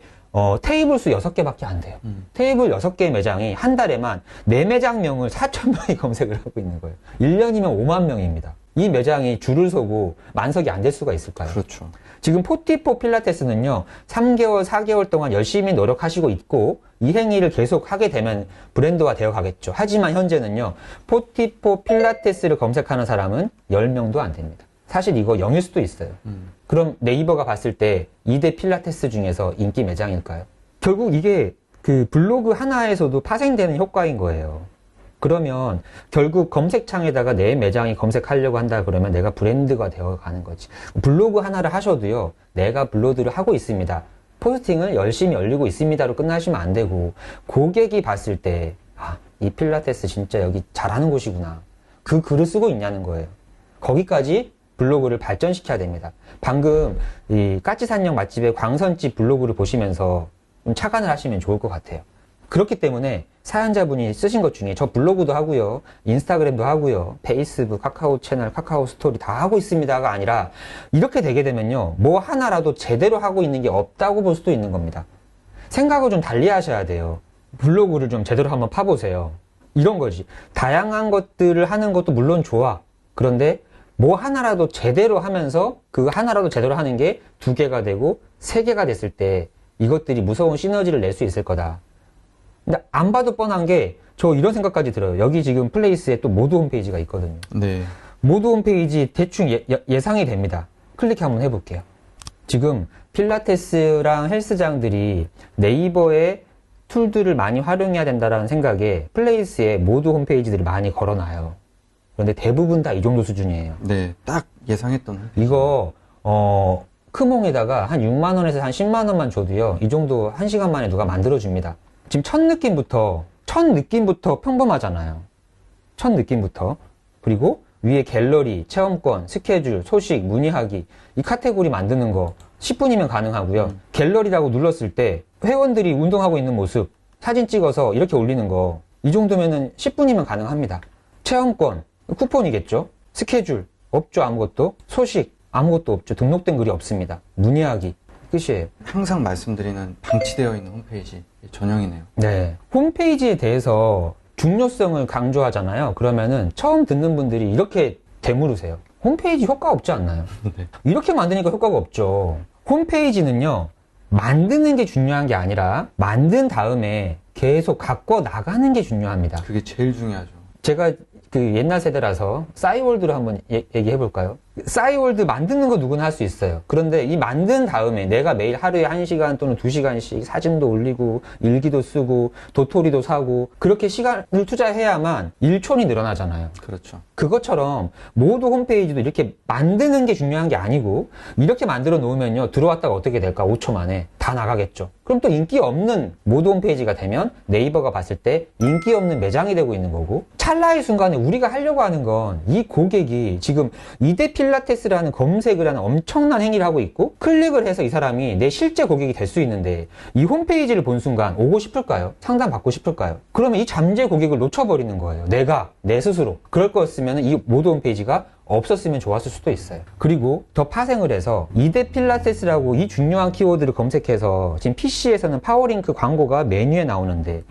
테이블 수 6개밖에 안 돼요. 테이블 6개 매장이 한 달에만 내 매장명을 4,000명이 검색을 하고 있는 거예요. 1년이면 5만 명입니다. 이 매장이 줄을 서고 만석이 안 될 수가 있을까요? 그렇죠. 지금 포티포 필라테스는요, 3개월, 4개월 동안 열심히 노력하시고 있고, 이 행위를 계속 하게 되면 브랜드화 되어 가겠죠. 하지만 현재는요, 포티포 필라테스를 검색하는 사람은 10명도 안 됩니다. 사실 이거 0일 수도 있어요. 그럼 네이버가 봤을 때 2대 필라테스 중에서 인기 매장일까요? 결국 이게 그 블로그 하나에서도 파생되는 효과인 거예요. 그러면 결국 검색창에다가 내 매장이 검색하려고 한다 그러면 내가 브랜드가 되어 가는 거지. 블로그 하나를 하셔도요, 내가 블로그를 하고 있습니다. 포스팅을 열심히 올리고 있습니다로 끝나시면 안 되고, 고객이 봤을 때, 이 필라테스 진짜 여기 잘하는 곳이구나. 그 글을 쓰고 있냐는 거예요. 거기까지 블로그를 발전시켜야 됩니다. 방금 이 까치산역 맛집의 광선집 블로그를 보시면서 좀 착안을 하시면 좋을 것 같아요. 그렇기 때문에 사연자분이 쓰신 것 중에 저 블로그도 하고요, 인스타그램도 하고요, 페이스북, 카카오 채널, 카카오 스토리 다 하고 있습니다가 아니라 이렇게 되게 되면요, 뭐 하나라도 제대로 하고 있는 게 없다고 볼 수도 있는 겁니다. 생각을 좀 달리 하셔야 돼요. 블로그를 좀 제대로 한번 파보세요. 이런 거지. 다양한 것들을 하는 것도 물론 좋아. 그런데 뭐 하나라도 제대로 하면서 그 하나라도 제대로 하는 게 2개가 되고 3개가 됐을 때 이것들이 무서운 시너지를 낼 수 있을 거다. 근데 안 봐도 뻔한 게 저 이런 생각까지 들어요. 여기 지금 플레이스에 또 모드 홈페이지가 있거든요. 네. 모드 홈페이지 대충 예상이 됩니다. 클릭 한번 해볼게요. 지금 필라테스랑 헬스장들이 네이버의 툴들을 많이 활용해야 된다는 생각에 플레이스에 모드 홈페이지들을 많이 걸어놔요. 그런데 대부분 다 이 정도 수준이에요. 네. 딱 예상했던. 이거 크몽에다가 한 6만 원에서 한 10만 원만 줘도요, 이 정도 1시간 만에 누가 만들어줍니다. 지금 첫 느낌부터 평범하잖아요. 첫 느낌부터. 그리고 위에 갤러리, 체험권, 스케줄, 소식, 문의하기, 이 카테고리 만드는 거 10분이면 가능하고요. 갤러리라고 눌렀을 때 회원들이 운동하고 있는 모습 사진 찍어서 이렇게 올리는 거, 이 정도면은 10분이면 가능합니다. 체험권, 쿠폰이겠죠. 스케줄, 없죠. 아무것도. 소식, 아무것도 없죠. 등록된 글이 없습니다. 문의하기, 끝이에요. 항상 말씀드리는 방치되어 있는 홈페이지 전형이네요. 네. 홈페이지에 대해서 중요성을 강조하잖아요. 그러면은 처음 듣는 분들이 이렇게 되물으세요. 홈페이지 효과 없지 않나요? 네. 이렇게 만드니까 효과가 없죠. 홈페이지는요, 만드는 게 중요한 게 아니라 만든 다음에 계속 갖고 나가는 게 중요합니다. 그게 제일 중요하죠. 제가 그 옛날 세대라서 싸이월드를 한번 얘기해 볼까요? 싸이월드 만드는 거 누구나 할 수 있어요. 그런데 이 만든 다음에 내가 매일 하루에 1시간 또는 2시간씩 사진도 올리고 일기도 쓰고 도토리도 사고 그렇게 시간을 투자해야만 일촌이 늘어나잖아요. 그렇죠. 그것처럼 모두 홈페이지도 이렇게 만드는 게 중요한 게 아니고 이렇게 만들어 놓으면요. 들어왔다가 어떻게 될까? 5초 만에 다 나가겠죠. 그럼 또 인기 없는 모드 홈페이지가 되면 네이버가 봤을 때 인기 없는 매장이 되고 있는 거고 찰나의 순간에 우리가 하려고 하는 건 이 고객이 지금 이대 필라테스라는 검색을 하는 엄청난 행위를 하고 있고 클릭을 해서 이 사람이 내 실제 고객이 될 수 있는데 이 홈페이지를 본 순간 오고 싶을까요? 상담받고 싶을까요? 그러면 이 잠재 고객을 놓쳐버리는 거예요. 내 스스로. 그럴 거였으면 이 모드 홈페이지가 없었으면 좋았을 수도 있어요. 그리고 더 파생을 해서 이대 필라테스라고 이 중요한 키워드를 검색해서 지금 PC에서는 파워링크 광고가 메뉴에 나오는데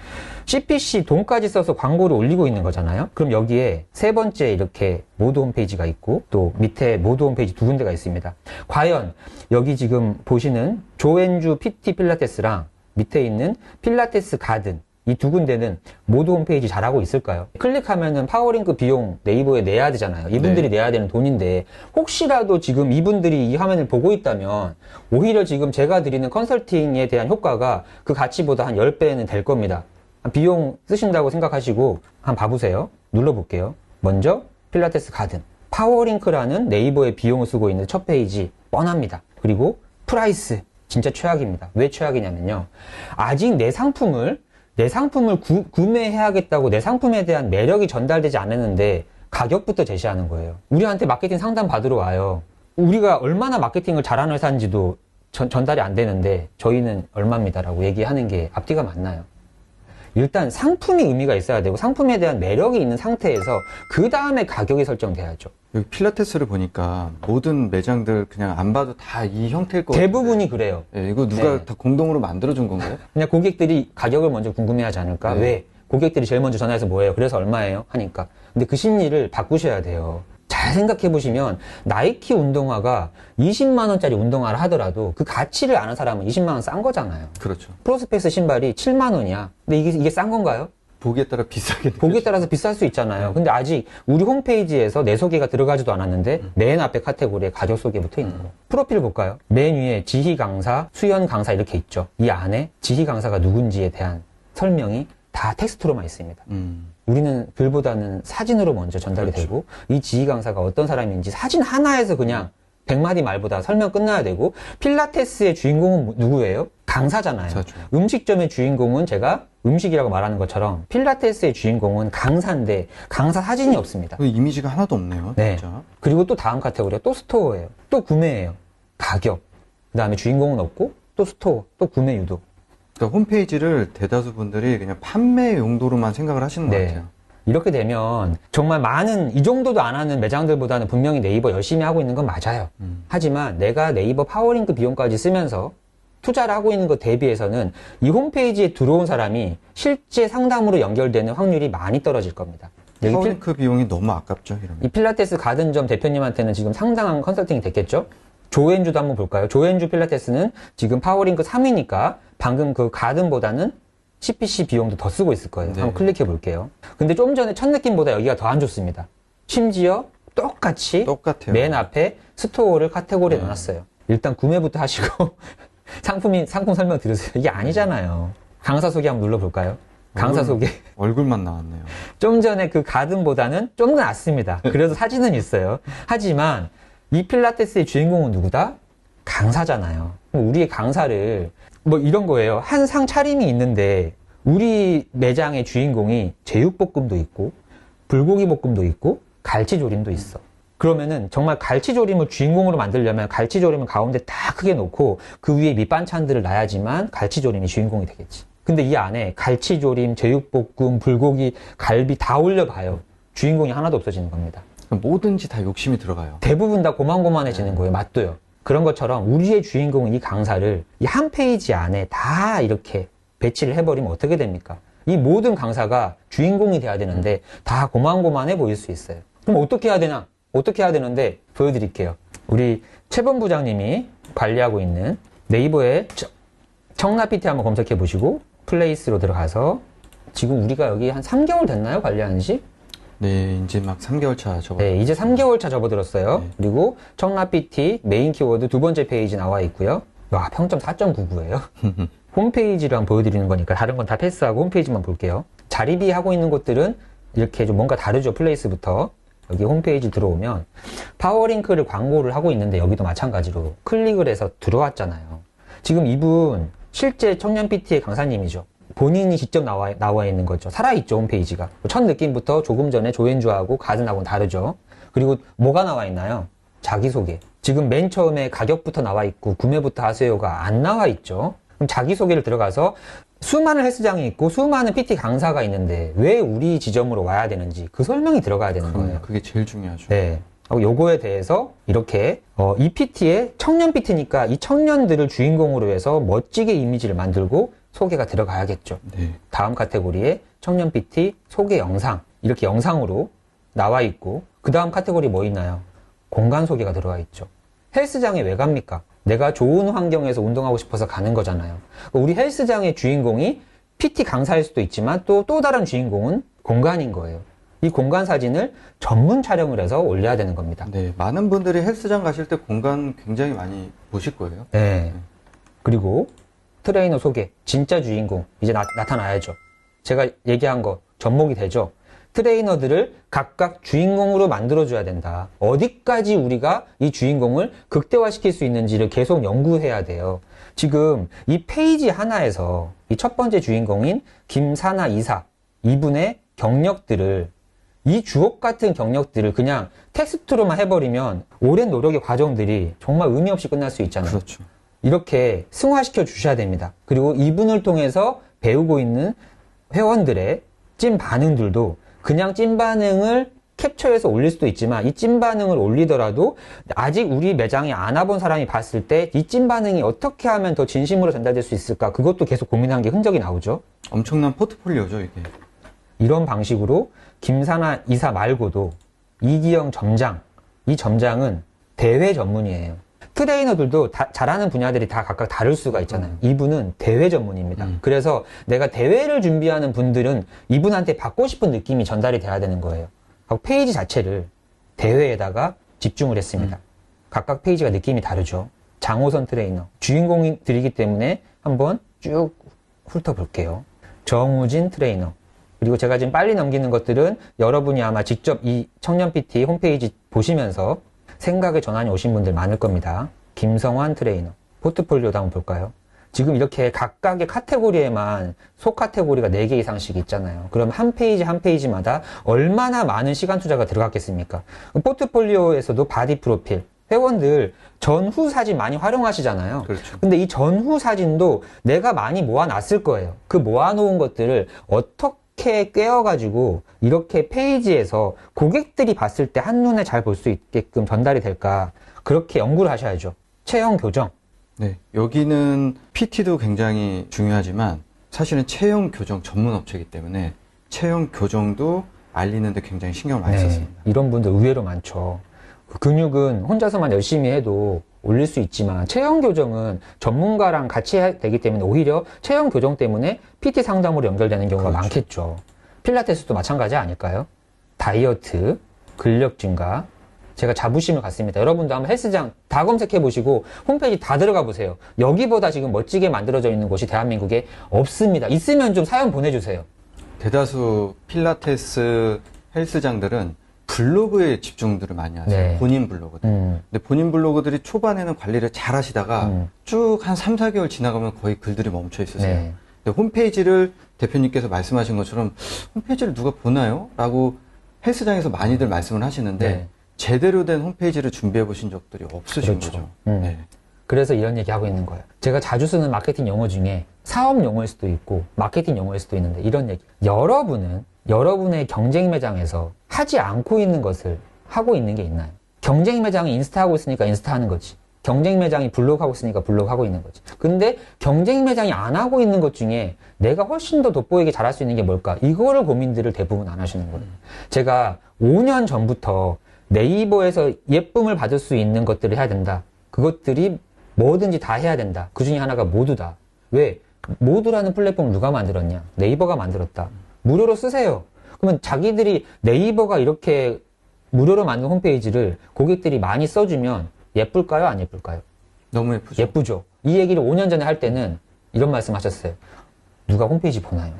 CPC 돈까지 써서 광고를 올리고 있는 거잖아요. 그럼 여기에 세 번째 이렇게 모드 홈페이지가 있고 또 밑에 모드 홈페이지 두 군데가 있습니다. 과연 여기 지금 보시는 조앤주 PT 필라테스랑 밑에 있는 필라테스 가든 이 두 군데는 모두 홈페이지 잘하고 있을까요? 클릭하면은 파워링크 비용 네이버에 내야 되잖아요. 이분들이 내야 되는 돈인데 혹시라도 지금 이분들이 이 화면을 보고 있다면 오히려 지금 제가 드리는 컨설팅에 대한 효과가 그 가치보다 한 10배는 될 겁니다. 비용 쓰신다고 생각하시고 한번 봐보세요. 눌러볼게요. 먼저 필라테스 가든 파워링크라는 네이버의 비용을 쓰고 있는 첫 페이지 뻔합니다. 그리고 프라이스 진짜 최악입니다. 왜 최악이냐면요. 아직 내 상품을 구매해야겠다고 내 상품에 대한 매력이 전달되지 않았는데 가격부터 제시하는 거예요. 우리한테 마케팅 상담 받으러 와요. 우리가 얼마나 마케팅을 잘하는 회사인지도 전달이 안 되는데 저희는 얼마입니다라고 얘기하는 게 앞뒤가 맞나요? 일단 상품이 의미가 있어야 되고 상품에 대한 매력이 있는 상태에서 그 다음에 가격이 설정돼야죠. 여기 필라테스를 보니까 모든 매장들 그냥 안 봐도 다 이 형태일 것 같아요. 대부분이 그래요. 예, 이거 누가 네. 다 공동으로 만들어준 건가요? 그냥 고객들이 가격을 먼저 궁금해하지 않을까? 네. 왜? 고객들이 제일 먼저 전화해서 뭐예요? 그래서 얼마예요? 하니까. 근데 그 심리를 바꾸셔야 돼요. 잘 생각해 보시면 나이키 운동화가 20만 원짜리 운동화를 하더라도 그 가치를 아는 사람은 20만 원 싼 거잖아요. 그렇죠. 프로스펙스 신발이 7만 원이야. 근데 이게 싼 건가요? 보기에 따라 비싸게 보기에 따라서 비쌀 수 있잖아요. 근데 아직 우리 홈페이지에서 내 소개가 들어가지도 않았는데 맨 앞에 카테고리에 가격 소개 붙어 있는 거. 프로필 볼까요? 맨 위에 지희 강사, 수연 강사 이렇게 있죠. 이 안에 지희 강사가 누군지에 대한 설명이 다 텍스트로만 있습니다. 우리는 글보다는 사진으로 먼저 전달이 그렇죠. 되고 이 지희 강사가 어떤 사람인지 사진 하나에서 그냥 100마디 말보다 설명 끝나야 되고 필라테스의 주인공은 누구예요? 강사잖아요. 강사죠. 음식점의 주인공은 제가 음식이라고 말하는 것처럼 필라테스의 주인공은 강사인데 강사 사진이 없습니다. 그 이미지가 하나도 없네요. 네. 진짜. 그리고 또 다음 카테고리가 또 스토어예요. 또 구매예요. 가격. 그 다음에 주인공은 없고 또 스토어, 또 구매 유도. 그러니까 홈페이지를 대다수 분들이 그냥 판매 용도로만 생각을 하시는 것 같아요. 이렇게 되면 정말 많은 이 정도도 안 하는 매장들보다는 분명히 네이버 열심히 하고 있는 건 맞아요. 하지만 내가 네이버 파워링크 비용까지 쓰면서 투자를 하고 있는 것 대비해서는 이 홈페이지에 들어온 사람이 실제 상담으로 연결되는 확률이 많이 떨어질 겁니다. 여기 파워링크 비용이 너무 아깝죠, 이러면. 이 필라테스 가든점 대표님한테는 지금 상당한 컨설팅이 됐겠죠? 조앤주도 한번 볼까요? 조앤주 필라테스는 지금 파워링크 3위니까 방금 그 가든보다는 CPC 비용도 더 쓰고 있을 거예요. 네. 한번 클릭해 볼게요. 근데 좀 전에 첫 느낌보다 여기가 더 안 좋습니다. 심지어 똑같이 똑같아요. 맨 앞에 스토어를 카테고리에 넣어놨어요. 일단 구매부터 하시고 상품 설명 들으세요. 이게 아니잖아요. 강사 소개 한번 눌러볼까요? 강사 소개. 얼굴만 나왔네요. 좀 전에 그 가든보다는 좀 더 낫습니다. 그래도 사진은 있어요. 하지만 이 필라테스의 주인공은 누구다? 강사잖아요. 그럼 우리의 강사를 뭐 이런 거예요. 한 상 차림이 있는데 우리 매장의 주인공이 제육볶음도 있고 불고기 볶음도 있고 갈치조림도 있어. 그러면은 정말 갈치조림을 주인공으로 만들려면 갈치조림을 가운데 딱 크게 놓고 그 위에 밑반찬들을 놔야지만 갈치조림이 주인공이 되겠지. 근데 이 안에 갈치조림, 제육볶음, 불고기, 갈비 다 올려봐요. 주인공이 하나도 없어지는 겁니다. 뭐든지 다 욕심이 들어가요. 대부분 다 고만고만해지는 거예요. 맛도요. 그런 것처럼 우리의 주인공은 이 강사를 이 한 페이지 안에 다 이렇게 배치를 해버리면 어떻게 됩니까? 이 모든 강사가 주인공이 돼야 되는데 다 고만고만해 보일 수 있어요. 그럼 어떻게 해야 되나? 어떻게 해야 되는데 보여드릴게요. 우리 최범 부장님이 관리하고 있는 네이버에 청라 PT 한번 검색해 보시고 플레이스로 들어가서 지금 우리가 여기 한 3개월 됐나요? 관리한 지? 네, 이제 막 3개월 차 접어. 네, 이제 3개월 차 접어들었어요. 네. 그리고 청라 PT 메인 키워드 두 번째 페이지 나와 있고요. 와, 평점 4.99예요. 홈페이지를 한번 보여드리는 거니까 다른 건 다 패스하고 홈페이지만 볼게요. 자리비 하고 있는 곳들은 이렇게 좀 뭔가 다르죠. 플레이스부터. 여기 홈페이지 들어오면 파워링크를 광고를 하고 있는데 여기도 마찬가지로 클릭을 해서 들어왔잖아요. 지금 이분 실제 청년 PT의 강사님이죠. 본인이 직접 나와 있는 거죠. 살아있죠, 홈페이지가. 첫 느낌부터 조금 전에 조앤주하고 가든하고는 다르죠. 그리고 뭐가 나와 있나요? 자기소개. 지금 맨 처음에 가격부터 나와 있고 구매부터 하세요가 안 나와 있죠. 그럼 자기소개를 들어가서 수많은 헬스장이 있고 수많은 PT 강사가 있는데 왜 우리 지점으로 와야 되는지 그 설명이 들어가야 되는 거예요. 그게 제일 중요하죠. 네. 요거에 대해서 이렇게 이 PT의 청년 PT니까 이 청년들을 주인공으로 해서 멋지게 이미지를 만들고 소개가 들어가야겠죠. 네. 다음 카테고리에 청년 PT 소개 영상 이렇게 영상으로 나와 있고 그 다음 카테고리 뭐 있나요? 공간 소개가 들어가 있죠. 헬스장에 왜 갑니까? 내가 좋은 환경에서 운동하고 싶어서 가는 거잖아요. 우리 헬스장의 주인공이 PT 강사일 수도 있지만 또 다른 주인공은 공간인 거예요. 이 공간 사진을 전문 촬영을 해서 올려야 되는 겁니다. 네, 많은 분들이 헬스장 가실 때 공간 굉장히 많이 보실 거예요. 네. 그리고 트레이너 소개, 진짜 주인공 이제 나타나야죠. 제가 얘기한 거 접목이 되죠. 트레이너들을 각각 주인공으로 만들어줘야 된다. 어디까지 우리가 이 주인공을 극대화시킬 수 있는지를 계속 연구해야 돼요. 지금 이 페이지 하나에서 이 첫 번째 주인공인 김사나 이사 이분의 경력들을 이 주옥 같은 경력들을 그냥 텍스트로만 해버리면 오랜 노력의 과정들이 정말 의미 없이 끝날 수 있잖아요. 그렇죠. 이렇게 승화시켜 주셔야 됩니다. 그리고 이분을 통해서 배우고 있는 회원들의 찐 반응들도 그냥 찐 반응을 캡처해서 올릴 수도 있지만 이 찐 반응을 올리더라도 아직 우리 매장에 안 와본 사람이 봤을 때 이 찐 반응이 어떻게 하면 더 진심으로 전달될 수 있을까 그것도 계속 고민한 게 흔적이 나오죠. 엄청난 포트폴리오죠, 이게. 이런 방식으로 김사나 이사 말고도 이기영 점장, 이 점장은 대회 전문이에요. 트레이너들도 잘하는 분야들이 다 각각 다를 수가 있잖아요. 이분은 대회 전문입니다. 그래서 내가 대회를 준비하는 분들은 이분한테 받고 싶은 느낌이 전달이 돼야 되는 거예요. 페이지 자체를 대회에다가 집중을 했습니다. 각각 페이지가 느낌이 다르죠. 장호선 트레이너, 주인공들이기 때문에 한번 쭉 훑어볼게요. 정우진 트레이너, 그리고 제가 지금 빨리 넘기는 것들은 여러분이 아마 직접 이 청년 PT 홈페이지 보시면서 생각의 전환이 오신 분들 많을 겁니다. 김성환 트레이너. 포트폴리오도 한번 볼까요? 지금 이렇게 각각의 카테고리에만 속 카테고리가 4개 이상씩 있잖아요. 그럼 한 페이지 한 페이지마다 얼마나 많은 시간 투자가 들어갔겠습니까? 포트폴리오에서도 바디 프로필. 회원들 전후 사진 많이 활용하시잖아요. 그렇죠. 근데 이 전후 사진도 내가 많이 모아놨을 거예요. 그 모아놓은 것들을 어떻게 꿰어가지고 이렇게 페이지에서 고객들이 봤을 때 한눈에 잘 볼 수 있게끔 전달이 될까 그렇게 연구를 하셔야죠. 체형 교정. 네, 여기는 PT도 굉장히 중요하지만 사실은 체형 교정 전문 업체이기 때문에 체형 교정도 알리는데 굉장히 신경을 많이 썼습니다. 이런 분들 의외로 많죠. 근육은 혼자서만 열심히 해도 올릴 수 있지만 체형 교정은 전문가랑 같이 해야 되기 때문에 오히려 체형 교정 때문에 PT 상담으로 연결되는 경우가 그렇죠. 많겠죠. 필라테스도 마찬가지 아닐까요? 다이어트, 근력 증가. 제가 자부심을 갖습니다. 여러분도 한번 헬스장 다 검색해 보시고 홈페이지 다 들어가 보세요. 여기보다 지금 멋지게 만들어져 있는 곳이 대한민국에 없습니다. 있으면 좀 사연 보내주세요. 대다수 필라테스 헬스장들은 블로그에 집중들을 많이 하세요. 네. 본인 블로그들. 근데 본인 블로그들이 초반에는 관리를 잘 하시다가 쭉 한 3, 4개월 지나가면 거의 글들이 멈춰 있으세요. 네. 근데 홈페이지를 대표님께서 말씀하신 것처럼 홈페이지를 누가 보나요? 라고 헬스장에서 많이들 말씀을 하시는데 네. 제대로 된 홈페이지를 준비해 보신 적들이 없으신 그렇죠. 거죠. 네. 그래서 이런 얘기 하고 있는 거예요. 제가 자주 쓰는 마케팅 용어 중에 사업 용어일 수도 있고 마케팅 용어일 수도 있는데 이런 얘기. 여러분은 여러분의 경쟁 매장에서 하지 않고 있는 것을 하고 있는 게 있나요? 경쟁 매장이 인스타 하고 있으니까 인스타 하는 거지. 경쟁 매장이 블로그 하고 있으니까 블로그 하고 있는 거지. 근데 경쟁 매장이 안 하고 있는 것 중에 내가 훨씬 더 돋보이게 잘할 수 있는 게 뭘까? 이거를 고민들을 대부분 안 하시는 거예요. 제가 5년 전부터 네이버에서 예쁨을 받을 수 있는 것들을 해야 된다. 그것들이 뭐든지 다 해야 된다. 그 중에 하나가 모두다. 왜? 모두라는 플랫폼을 누가 만들었냐? 네이버가 만들었다. 무료로 쓰세요. 그러면 자기들이 네이버가 이렇게 무료로 만든 홈페이지를 고객들이 많이 써주면 예쁠까요? 안 예쁠까요? 너무 예쁘죠. 예쁘죠. 이 얘기를 5년 전에 할 때는 이런 말씀 하셨어요. 누가 홈페이지 보나요?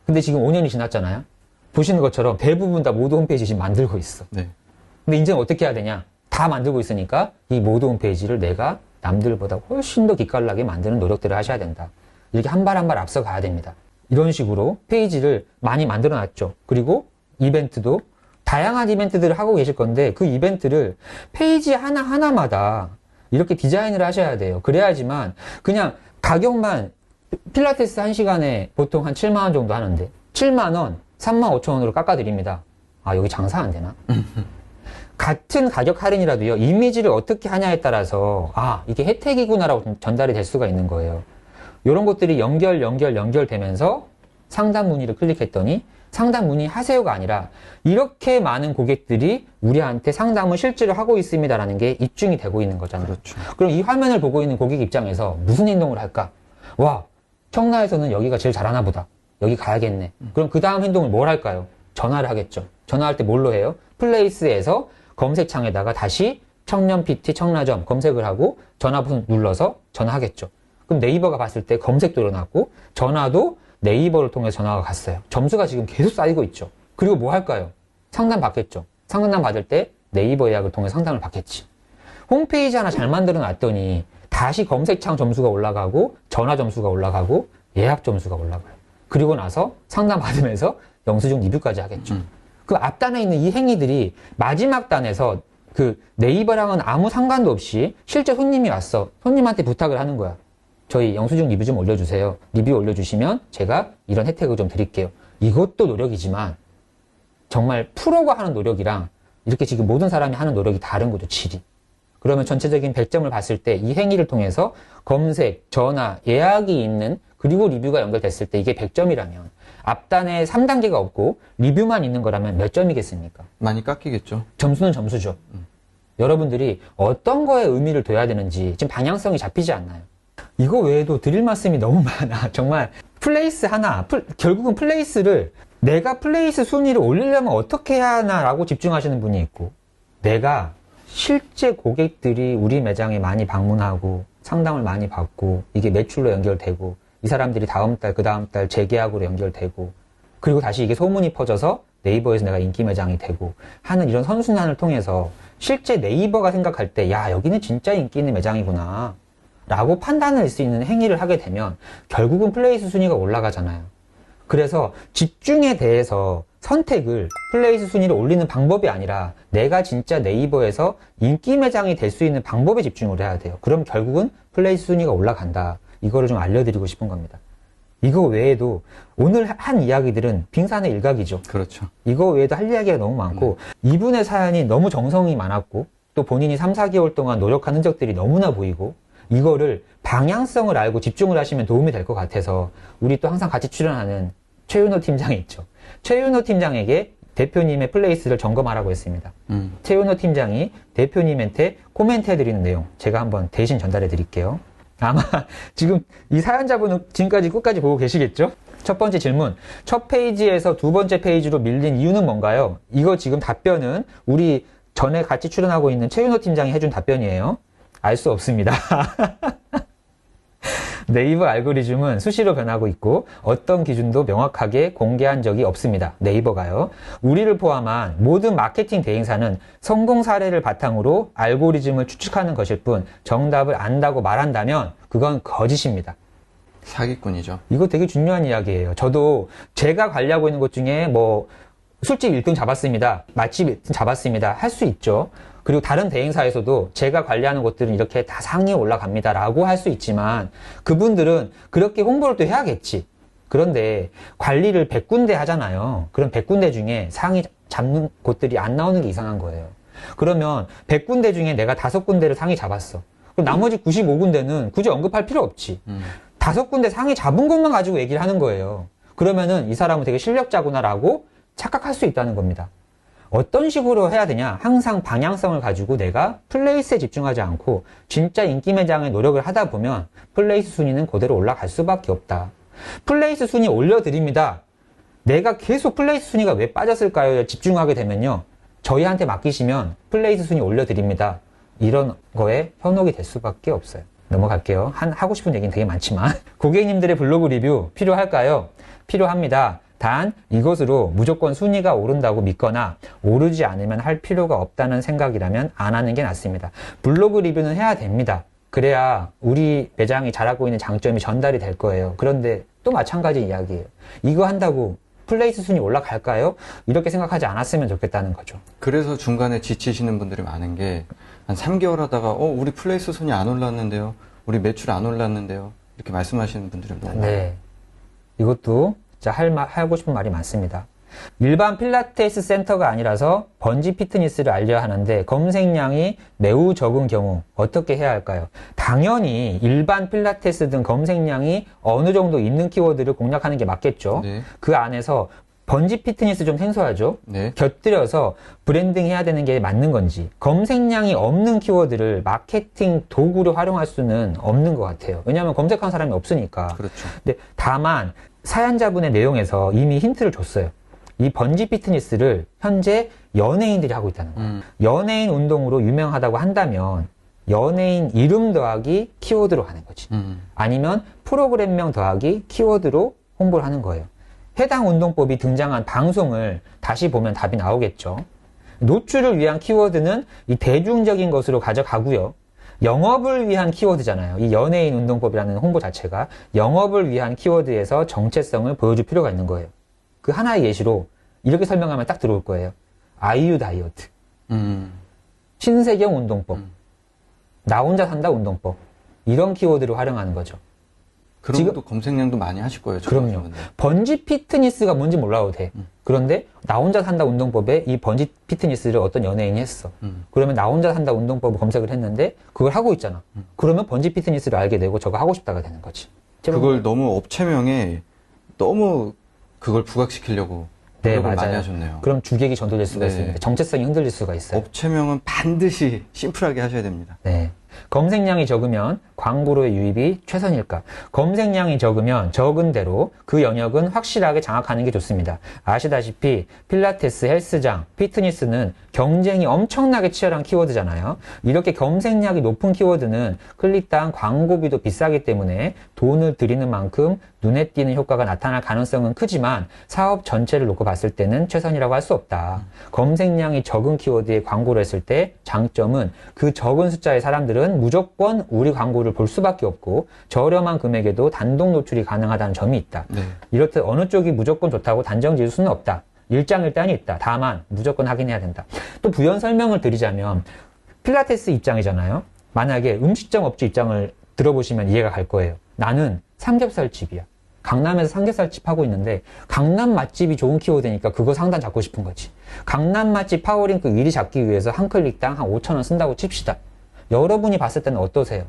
근데 지금 5년이 지났잖아요. 보시는 것처럼 대부분 다 모두 홈페이지 지금 만들고 있어. 네. 근데 이제는 어떻게 해야 되냐? 다 만들고 있으니까 이 모두 홈페이지를 내가 남들보다 훨씬 더 기깔나게 만드는 노력들을 하셔야 된다. 이렇게 한 발 한 발 앞서 가야 됩니다. 이런 식으로 페이지를 많이 만들어 놨죠. 그리고 이벤트도 다양한 이벤트들을 하고 계실 건데 그 이벤트를 페이지 하나하나마다 이렇게 디자인을 하셔야 돼요. 그래야지만 그냥 가격만 필라테스 1시간에 보통 한 7만 원 정도 하는데 7만 원, 3만 5천 원으로 깎아드립니다. 아, 여기 장사 안 되나? 같은 가격 할인이라도요, 이미지를 어떻게 하냐에 따라서, 아, 이게 혜택이구나라고 전달이 될 수가 있는 거예요. 이런 것들이 연결되면서 상담 문의를 클릭했더니 상담 문의 하세요가 아니라 이렇게 많은 고객들이 우리한테 상담을 실제로 하고 있습니다라는 게 입증이 되고 있는 거잖아요. 그렇죠. 그럼 이 화면을 보고 있는 고객 입장에서 무슨 행동을 할까? 와, 청라에서는 여기가 제일 잘하나 보다. 여기 가야겠네. 그럼 그 다음 행동을 뭘 할까요? 전화를 하겠죠. 전화할 때 뭘로 해요? 플레이스에서 검색창에다가 다시 청년 PT 청라점 검색을 하고 전화번호 눌러서 전화하겠죠. 그럼 네이버가 봤을 때 검색도 일어났고 전화도 네이버를 통해서 전화가 갔어요. 점수가 지금 계속 쌓이고 있죠. 그리고 뭐 할까요? 상담 받겠죠. 상담 받을 때 네이버 예약을 통해 상담을 받겠지. 홈페이지 하나 잘 만들어 놨더니 다시 검색창 점수가 올라가고 전화 점수가 올라가고 예약 점수가 올라가요. 그리고 나서 상담 받으면서 영수증 리뷰까지 하겠죠. 그 앞단에 있는 이 행위들이 마지막 단에서 그 네이버랑은 아무 상관도 없이 실제 손님이 왔어. 손님한테 부탁을 하는 거야. 저희 영수증 리뷰 좀 올려주세요. 리뷰 올려주시면 제가 이런 혜택을 좀 드릴게요. 이것도 노력이지만 정말 프로가 하는 노력이랑 이렇게 지금 모든 사람이 하는 노력이 다른 거죠, 질이. 그러면 전체적인 100점을 봤을 때 이 행위를 통해서 검색, 전화, 예약이 있는 그리고 리뷰가 연결됐을 때 이게 100점이라면 앞단에 3단계가 없고 리뷰만 있는 거라면 몇 점이겠습니까? 많이 깎이겠죠. 점수는 점수죠. 여러분들이 어떤 거에 의미를 둬야 되는지 지금 방향성이 잡히지 않나요? 이거 외에도 드릴 말씀이 너무 많아. 정말 플레이스 하나, 결국은 플레이스를 내가 플레이스 순위를 올리려면 어떻게 해야 하나라고 집중하시는 분이 있고 내가 실제 고객들이 우리 매장에 많이 방문하고 상담을 많이 받고 이게 매출로 연결되고 이 사람들이 다음 달, 그 다음 달 재계약으로 연결되고 그리고 다시 이게 소문이 퍼져서 네이버에서 내가 인기 매장이 되고 하는 이런 선순환을 통해서 실제 네이버가 생각할 때 야, 여기는 진짜 인기 있는 매장이구나 라고 판단을 할 수 있는 행위를 하게 되면 결국은 플레이스 순위가 올라가잖아요. 그래서 집중에 대해서 선택을 플레이스 순위를 올리는 방법이 아니라 내가 진짜 네이버에서 인기 매장이 될 수 있는 방법에 집중을 해야 돼요. 그럼 결국은 플레이스 순위가 올라간다. 이거를 좀 알려드리고 싶은 겁니다. 이거 외에도 오늘 한 이야기들은 빙산의 일각이죠. 그렇죠. 이거 외에도 할 이야기가 너무 많고 이분의 사연이 너무 정성이 많았고 또 본인이 3, 4개월 동안 노력한 흔적들이 너무나 보이고 이거를 방향성을 알고 집중을 하시면 도움이 될 것 같아서 우리 또 항상 같이 출연하는 최윤호 팀장이 있죠. 최윤호 팀장에게 대표님의 플레이스를 점검하라고 했습니다. 최윤호 팀장이 대표님한테 코멘트 해드리는 내용 제가 한번 대신 전달해 드릴게요. 아마 지금 이 사연자분은 지금까지 끝까지 보고 계시겠죠? 첫 번째 질문. 첫 페이지에서 두 번째 페이지로 밀린 이유는 뭔가요? 이거 지금 답변은 우리 전에 같이 출연하고 있는 최윤호 팀장이 해준 답변이에요. 알 수 없습니다. 네이버 알고리즘은 수시로 변하고 있고 어떤 기준도 명확하게 공개한 적이 없습니다. 네이버가요. 우리를 포함한 모든 마케팅 대행사는 성공 사례를 바탕으로 알고리즘을 추측하는 것일 뿐 정답을 안다고 말한다면 그건 거짓입니다. 사기꾼이죠. 이거 되게 중요한 이야기예요. 저도 제가 관리하고 있는 것 중에 뭐 술집 1등 잡았습니다. 맛집 1등 잡았습니다. 할 수 있죠. 그리고 다른 대행사에서도 제가 관리하는 곳들은 이렇게 다 상위에 올라갑니다. 라고 할 수 있지만 그분들은 그렇게 홍보를 또 해야겠지. 그런데 관리를 100군데 하잖아요. 그럼 100군데 중에 상위 잡는 곳들이 안 나오는 게 이상한 거예요. 그러면 100군데 중에 내가 5군데를 상위 잡았어. 그럼 나머지 95군데는 굳이 언급할 필요 없지. 5군데 상위 잡은 것만 가지고 얘기를 하는 거예요. 그러면은 이 사람은 되게 실력자구나라고 착각할 수 있다는 겁니다. 어떤 식으로 해야 되냐? 항상 방향성을 가지고 내가 플레이스에 집중하지 않고 진짜 인기 매장에 노력을 하다 보면 플레이스 순위는 그대로 올라갈 수밖에 없다. 플레이스 순위 올려드립니다. 내가 계속 플레이스 순위가 왜 빠졌을까요? 집중하게 되면요. 저희한테 맡기시면 플레이스 순위 올려드립니다. 이런 거에 현혹이 될 수밖에 없어요. 넘어갈게요. 하고 싶은 얘기는 되게 많지만 고객님들의 블로그 리뷰 필요할까요? 필요합니다. 단 이것으로 무조건 순위가 오른다고 믿거나 오르지 않으면 할 필요가 없다는 생각이라면 안 하는 게 낫습니다. 블로그 리뷰는 해야 됩니다. 그래야 우리 매장이 잘하고 있는 장점이 전달이 될 거예요. 그런데 또 마찬가지 이야기예요. 이거 한다고 플레이스 순위 올라갈까요? 이렇게 생각하지 않았으면 좋겠다는 거죠. 그래서 중간에 지치시는 분들이 많은 게 한 3개월 하다가 우리 플레이스 순위 안 올랐는데요. 우리 매출 안 올랐는데요. 이렇게 말씀하시는 분들이 너무 많아요. 네. 이것도 진짜 하고 싶은 말이 많습니다. 일반 필라테스 센터가 아니라서 번지 피트니스를 알려야 하는데 검색량이 매우 적은 경우 어떻게 해야 할까요? 당연히 일반 필라테스 등 검색량이 어느 정도 있는 키워드를 공략하는 게 맞겠죠. 네. 그 안에서 번지 피트니스 좀 생소하죠? 네. 곁들여서 브랜딩 해야 되는 게 맞는 건지 검색량이 없는 키워드를 마케팅 도구로 활용할 수는 없는 것 같아요. 왜냐하면 검색한 사람이 없으니까. 그렇죠. 근데 다만 사연자분의 내용에서 이미 힌트를 줬어요. 이 번지 피트니스를 현재 연예인들이 하고 있다는 거예요. 연예인 운동으로 유명하다고 한다면 연예인 이름 더하기 키워드로 하는 거지. 아니면 프로그램명 더하기 키워드로 홍보를 하는 거예요. 해당 운동법이 등장한 방송을 다시 보면 답이 나오겠죠. 노출을 위한 키워드는 이 대중적인 것으로 가져가고요. 영업을 위한 키워드잖아요. 이 연예인 운동법이라는 홍보 자체가 영업을 위한 키워드에서 정체성을 보여줄 필요가 있는 거예요. 그 하나의 예시로 이렇게 설명하면 딱 들어올 거예요. 아이유 다이어트, 신세경 운동법, 나 혼자 산다 운동법, 이런 키워드를 활용하는 거죠. 그런 지금- 것도 검색량도 많이 하실 거예요. 그럼요. 번지 피트니스가 뭔지 몰라도 돼. 그런데 나 혼자 산다 운동법에 이 번지 피트니스를 어떤 연예인이 했어. 그러면 나 혼자 산다 운동법을 검색을 했는데 그걸 하고 있잖아. 그러면 번지 피트니스를 알게 되고 저거 하고 싶다가 되는 거지. 그걸 너무 업체명에 너무 그걸 부각시키려고 네, 노력을 많이 맞아요. 하셨네요. 그럼 주객이 전도될 수가 네. 있습니다. 정체성이 흔들릴 수가 있어요. 업체명은 반드시 심플하게 하셔야 됩니다. 네. 검색량이 적으면 광고로의 유입이 최선일까? 검색량이 적으면 적은 대로 그 영역은 확실하게 장악하는 게 좋습니다. 아시다시피 필라테스, 헬스장, 피트니스는 경쟁이 엄청나게 치열한 키워드잖아요. 이렇게 검색량이 높은 키워드는 클릭당 광고비도 비싸기 때문에 돈을 들이는 만큼 눈에 띄는 효과가 나타날 가능성은 크지만 사업 전체를 놓고 봤을 때는 최선이라고 할 수 없다. 검색량이 적은 키워드에 광고를 했을 때 장점은 그 적은 숫자의 사람들은 무조건 우리 광고를 볼 수밖에 없고 저렴한 금액에도 단독 노출이 가능하다는 점이 있다. 네. 이렇듯 어느 쪽이 무조건 좋다고 단정 지을 수는 없다. 일장일단이 있다. 다만 무조건 확인해야 된다. 또 부연 설명을 드리자면 필라테스 입장이잖아요. 만약에 음식점 업주 입장을 들어보시면 이해가 갈 거예요. 나는 삼겹살집이야. 강남에서 삼겹살집 하고 있는데 강남 맛집이 좋은 키워드니까 그거 상단 잡고 싶은 거지. 강남 맛집 파워링크 1위 잡기 위해서 한 클릭당 한 5,000원 쓴다고 칩시다. 여러분이 봤을 때는 어떠세요?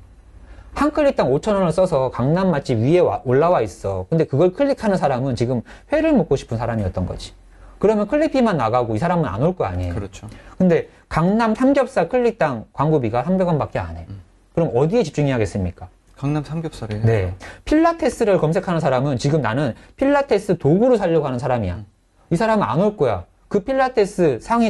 한 클릭당 5,000원을 써서 강남 맛집 위에 올라와 있어. 근데 그걸 클릭하는 사람은 지금 회를 먹고 싶은 사람이었던 거지. 그러면 클릭비만 나가고 이 사람은 안 올 거 아니에요. 그렇죠. 근데 강남 삼겹살 클릭당 광고비가 300원밖에 안 해. 그럼 어디에 집중해야겠습니까? 강남 삼겹살이에요. 네. 필라테스를 검색하는 사람은 지금 나는 필라테스 도구를 사려고 하는 사람이야. 이 사람은 안 올 거야. 그 필라테스 상위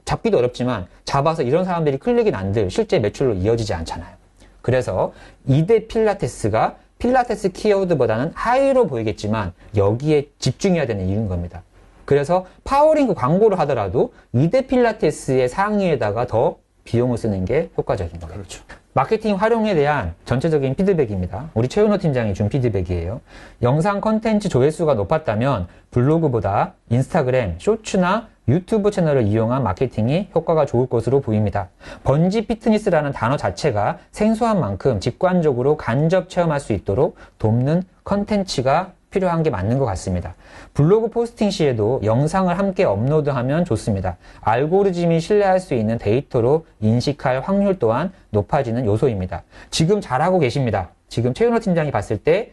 잡기도 어렵지만 잡아서 이런 사람들이 클릭이 안 들 실제 매출로 이어지지 않잖아요. 그래서 2대 필라테스가 필라테스 키워드보다는 하위로 보이겠지만 여기에 집중해야 되는 이유인 겁니다. 그래서 파워링크 광고를 하더라도 2대 필라테스의 상위에다가 더 비용을 쓰는 게 효과적인 거예요. 그렇죠. 마케팅 활용에 대한 전체적인 피드백입니다. 우리 최은호 팀장이 준 피드백이에요. 영상 컨텐츠 조회수가 높았다면 블로그보다 인스타그램, 쇼츠나 유튜브 채널을 이용한 마케팅이 효과가 좋을 것으로 보입니다. 번지 피트니스라는 단어 자체가 생소한 만큼 직관적으로 간접 체험할 수 있도록 돕는 컨텐츠가 필요한 게 맞는 것 같습니다. 블로그 포스팅 시에도 영상을 함께 업로드하면 좋습니다. 알고리즘이 신뢰할 수 있는 데이터로 인식할 확률 또한 높아지는 요소입니다. 지금 잘하고 계십니다. 지금 최윤호 팀장이 봤을 때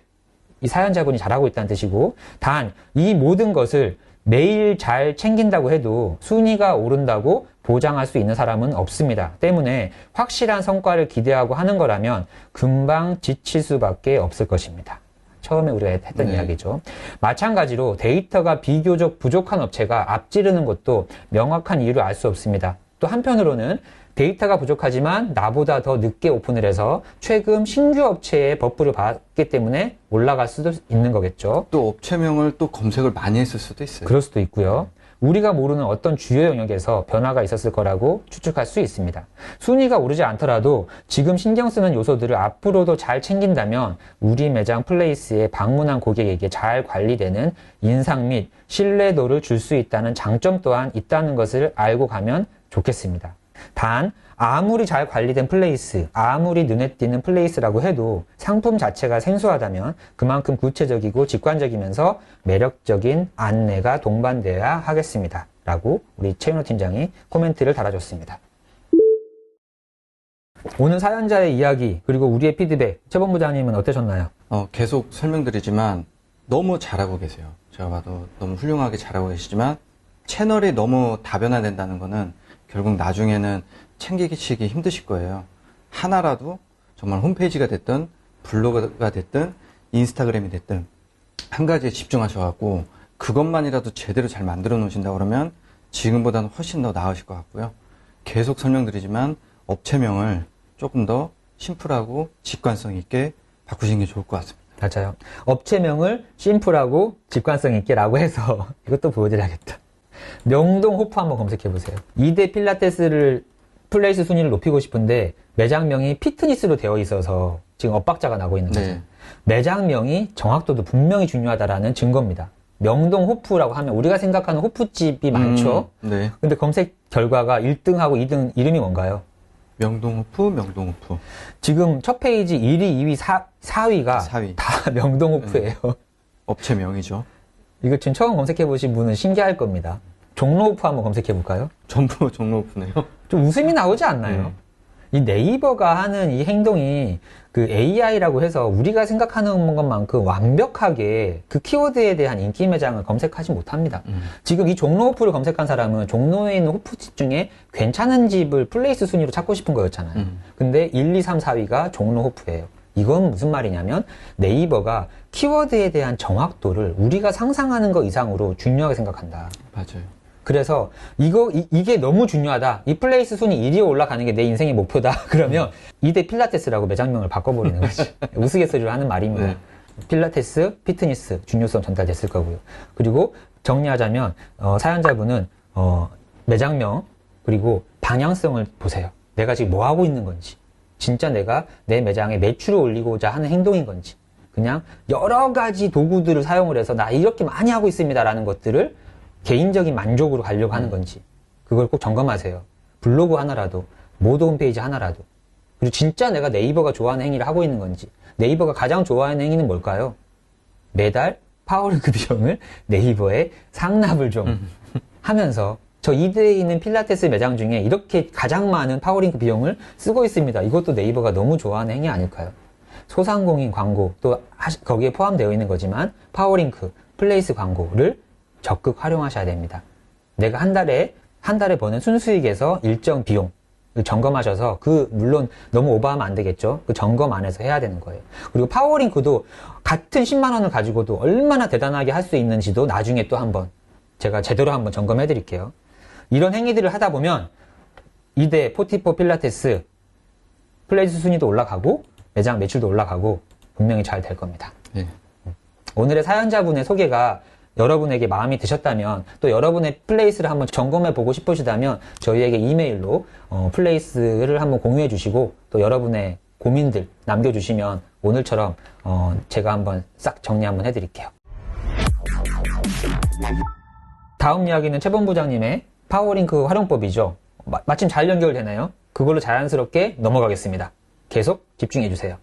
이 사연자분이 잘하고 있다는 뜻이고, 단 이 모든 것을 매일 잘 챙긴다고 해도 순위가 오른다고 보장할 수 있는 사람은 없습니다. 때문에 확실한 성과를 기대하고 하는 거라면 금방 지칠 수밖에 없을 것입니다. 처음에 우리가 했던 네. 이야기죠. 마찬가지로 데이터가 비교적 부족한 업체가 앞지르는 것도 명확한 이유를 알 수 없습니다. 또 한편으로는 데이터가 부족하지만 나보다 더 늦게 오픈을 해서 최근 신규 업체의 버프를 받기 때문에 올라갈 수도 있는 거겠죠. 또 업체명을 또 검색을 많이 했을 수도 있어요. 그럴 수도 있고요. 우리가 모르는 어떤 주요 영역에서 변화가 있었을 거라고 추측할 수 있습니다. 순위가 오르지 않더라도 지금 신경 쓰는 요소들을 앞으로도 잘 챙긴다면 우리 매장 플레이스에 방문한 고객에게 잘 관리되는 인상 및 신뢰도를 줄 수 있다는 장점 또한 있다는 것을 알고 가면 좋겠습니다. 단 아무리 잘 관리된 플레이스, 아무리 눈에 띄는 플레이스라고 해도 상품 자체가 생소하다면 그만큼 구체적이고 직관적이면서 매력적인 안내가 동반되어야 하겠습니다. 라고 우리 최윤호 팀장이 코멘트를 달아줬습니다. 오늘 사연자의 이야기 그리고 우리의 피드백, 최 본부장님은 어떠셨나요? 계속 설명드리지만 너무 잘하고 계세요. 제가 봐도 너무 훌륭하게 잘하고 계시지만 채널이 너무 다변화된다는 거는 결국 나중에는 챙기기 힘드실 거예요. 하나라도 정말 홈페이지가 됐든 블로그가 됐든 인스타그램이 됐든 한 가지에 집중하셔갖고 그것만이라도 제대로 잘 만들어 놓으신다 그러면 지금보다는 훨씬 더 나으실 것 같고요. 계속 설명드리지만 업체명을 조금 더 심플하고 직관성 있게 바꾸시는 게 좋을 것 같습니다. 맞아요. 업체명을 심플하고 직관성 있게라고 해서 이것도 보여드려야겠다. 명동 호프 한번 검색해보세요. 2대 필라테스를 플레이스 순위를 높이고 싶은데 매장명이 피트니스로 되어 있어서 지금 엇박자가 나고 있는 거죠. 네. 매장명이 정확도도 분명히 중요하다라는 증거입니다. 명동 호프라고 하면 우리가 생각하는 호프집이 많죠. 네. 근데 검색 결과가 1등하고 2등 이름이 뭔가요? 명동호프. 지금 첫 페이지 1위, 2위, 4위가 4위. 다 명동 호프예요. 업체명이죠. 이거 지금 처음 검색해보신 분은 신기할 겁니다. 종로 호프 한번 검색해볼까요? 전부 종로호프네요. 좀 웃음이 나오지 않나요? 이 네이버가 하는 이 행동이 그 AI라고 해서 우리가 생각하는 것만큼 완벽하게 그 키워드에 대한 인기 매장을 검색하지 못합니다. 지금 이 종로 호프를 검색한 사람은 종로에 있는 호프집 중에 괜찮은 집을 플레이스 순위로 찾고 싶은 거였잖아요. 근데 1, 2, 3, 4위가 종로 호프예요. 이건 무슨 말이냐면 네이버가 키워드에 대한 정확도를 우리가 상상하는 것 이상으로 중요하게 생각한다. 맞아요. 그래서 이게 너무 중요하다. 이 플레이스 순위 1위에 올라가는 게 내 인생의 목표다. 그러면 2대 필라테스라고 매장명을 바꿔버리는 거지. 우스갯소리로 하는 말입니다. 네. 필라테스, 피트니스 중요성 전달됐을 거고요. 그리고 정리하자면 사연자분은 매장명 그리고 방향성을 보세요. 내가 지금 뭐 하고 있는 건지, 진짜 내가 내 매장에 매출을 올리고자 하는 행동인 건지, 그냥 여러 가지 도구들을 사용을 해서 나 이렇게 많이 하고 있습니다라는 것들을 개인적인 만족으로 가려고 하는 건지 그걸 꼭 점검하세요. 블로그 하나라도, 모드 홈페이지 하나라도. 그리고 진짜 내가 네이버가 좋아하는 행위를 하고 있는 건지. 네이버가 가장 좋아하는 행위는 뭘까요? 매달 파워링크 비용을 네이버에 상납을 좀 하면서 저 2대에 있는 필라테스 매장 중에 이렇게 가장 많은 파워링크 비용을 쓰고 있습니다. 이것도 네이버가 너무 좋아하는 행위 아닐까요? 소상공인 광고 또 거기에 포함되어 있는 거지만 파워링크, 플레이스 광고를 적극 활용하셔야 됩니다. 내가 한 달에 버는 순수익에서 일정 비용을 점검하셔서 물론 너무 오버하면 안 되겠죠. 그 점검 안에서 해야 되는 거예요. 그리고 파워링크도 같은 10만 원을 가지고도 얼마나 대단하게 할 수 있는지도 나중에 또 한번 제가 제대로 한번 점검해 드릴게요. 이런 행위들을 하다 보면 2대 44 필라테스 플레이스 순위도 올라가고 매장 매출도 올라가고 분명히 잘 될 겁니다. 네. 오늘의 사연자분의 소개가 여러분에게 마음이 드셨다면 또 여러분의 플레이스를 한번 점검해 보고 싶으시다면 저희에게 이메일로 플레이스를 한번 공유해 주시고 또 여러분의 고민들 남겨주시면 오늘처럼 제가 한번 싹 정리 한번 해드릴게요. 다음 이야기는 최 본부장님의 파워링크 활용법이죠. 마침 잘 연결되네요. 그걸로 자연스럽게 넘어가겠습니다. 계속 집중해 주세요.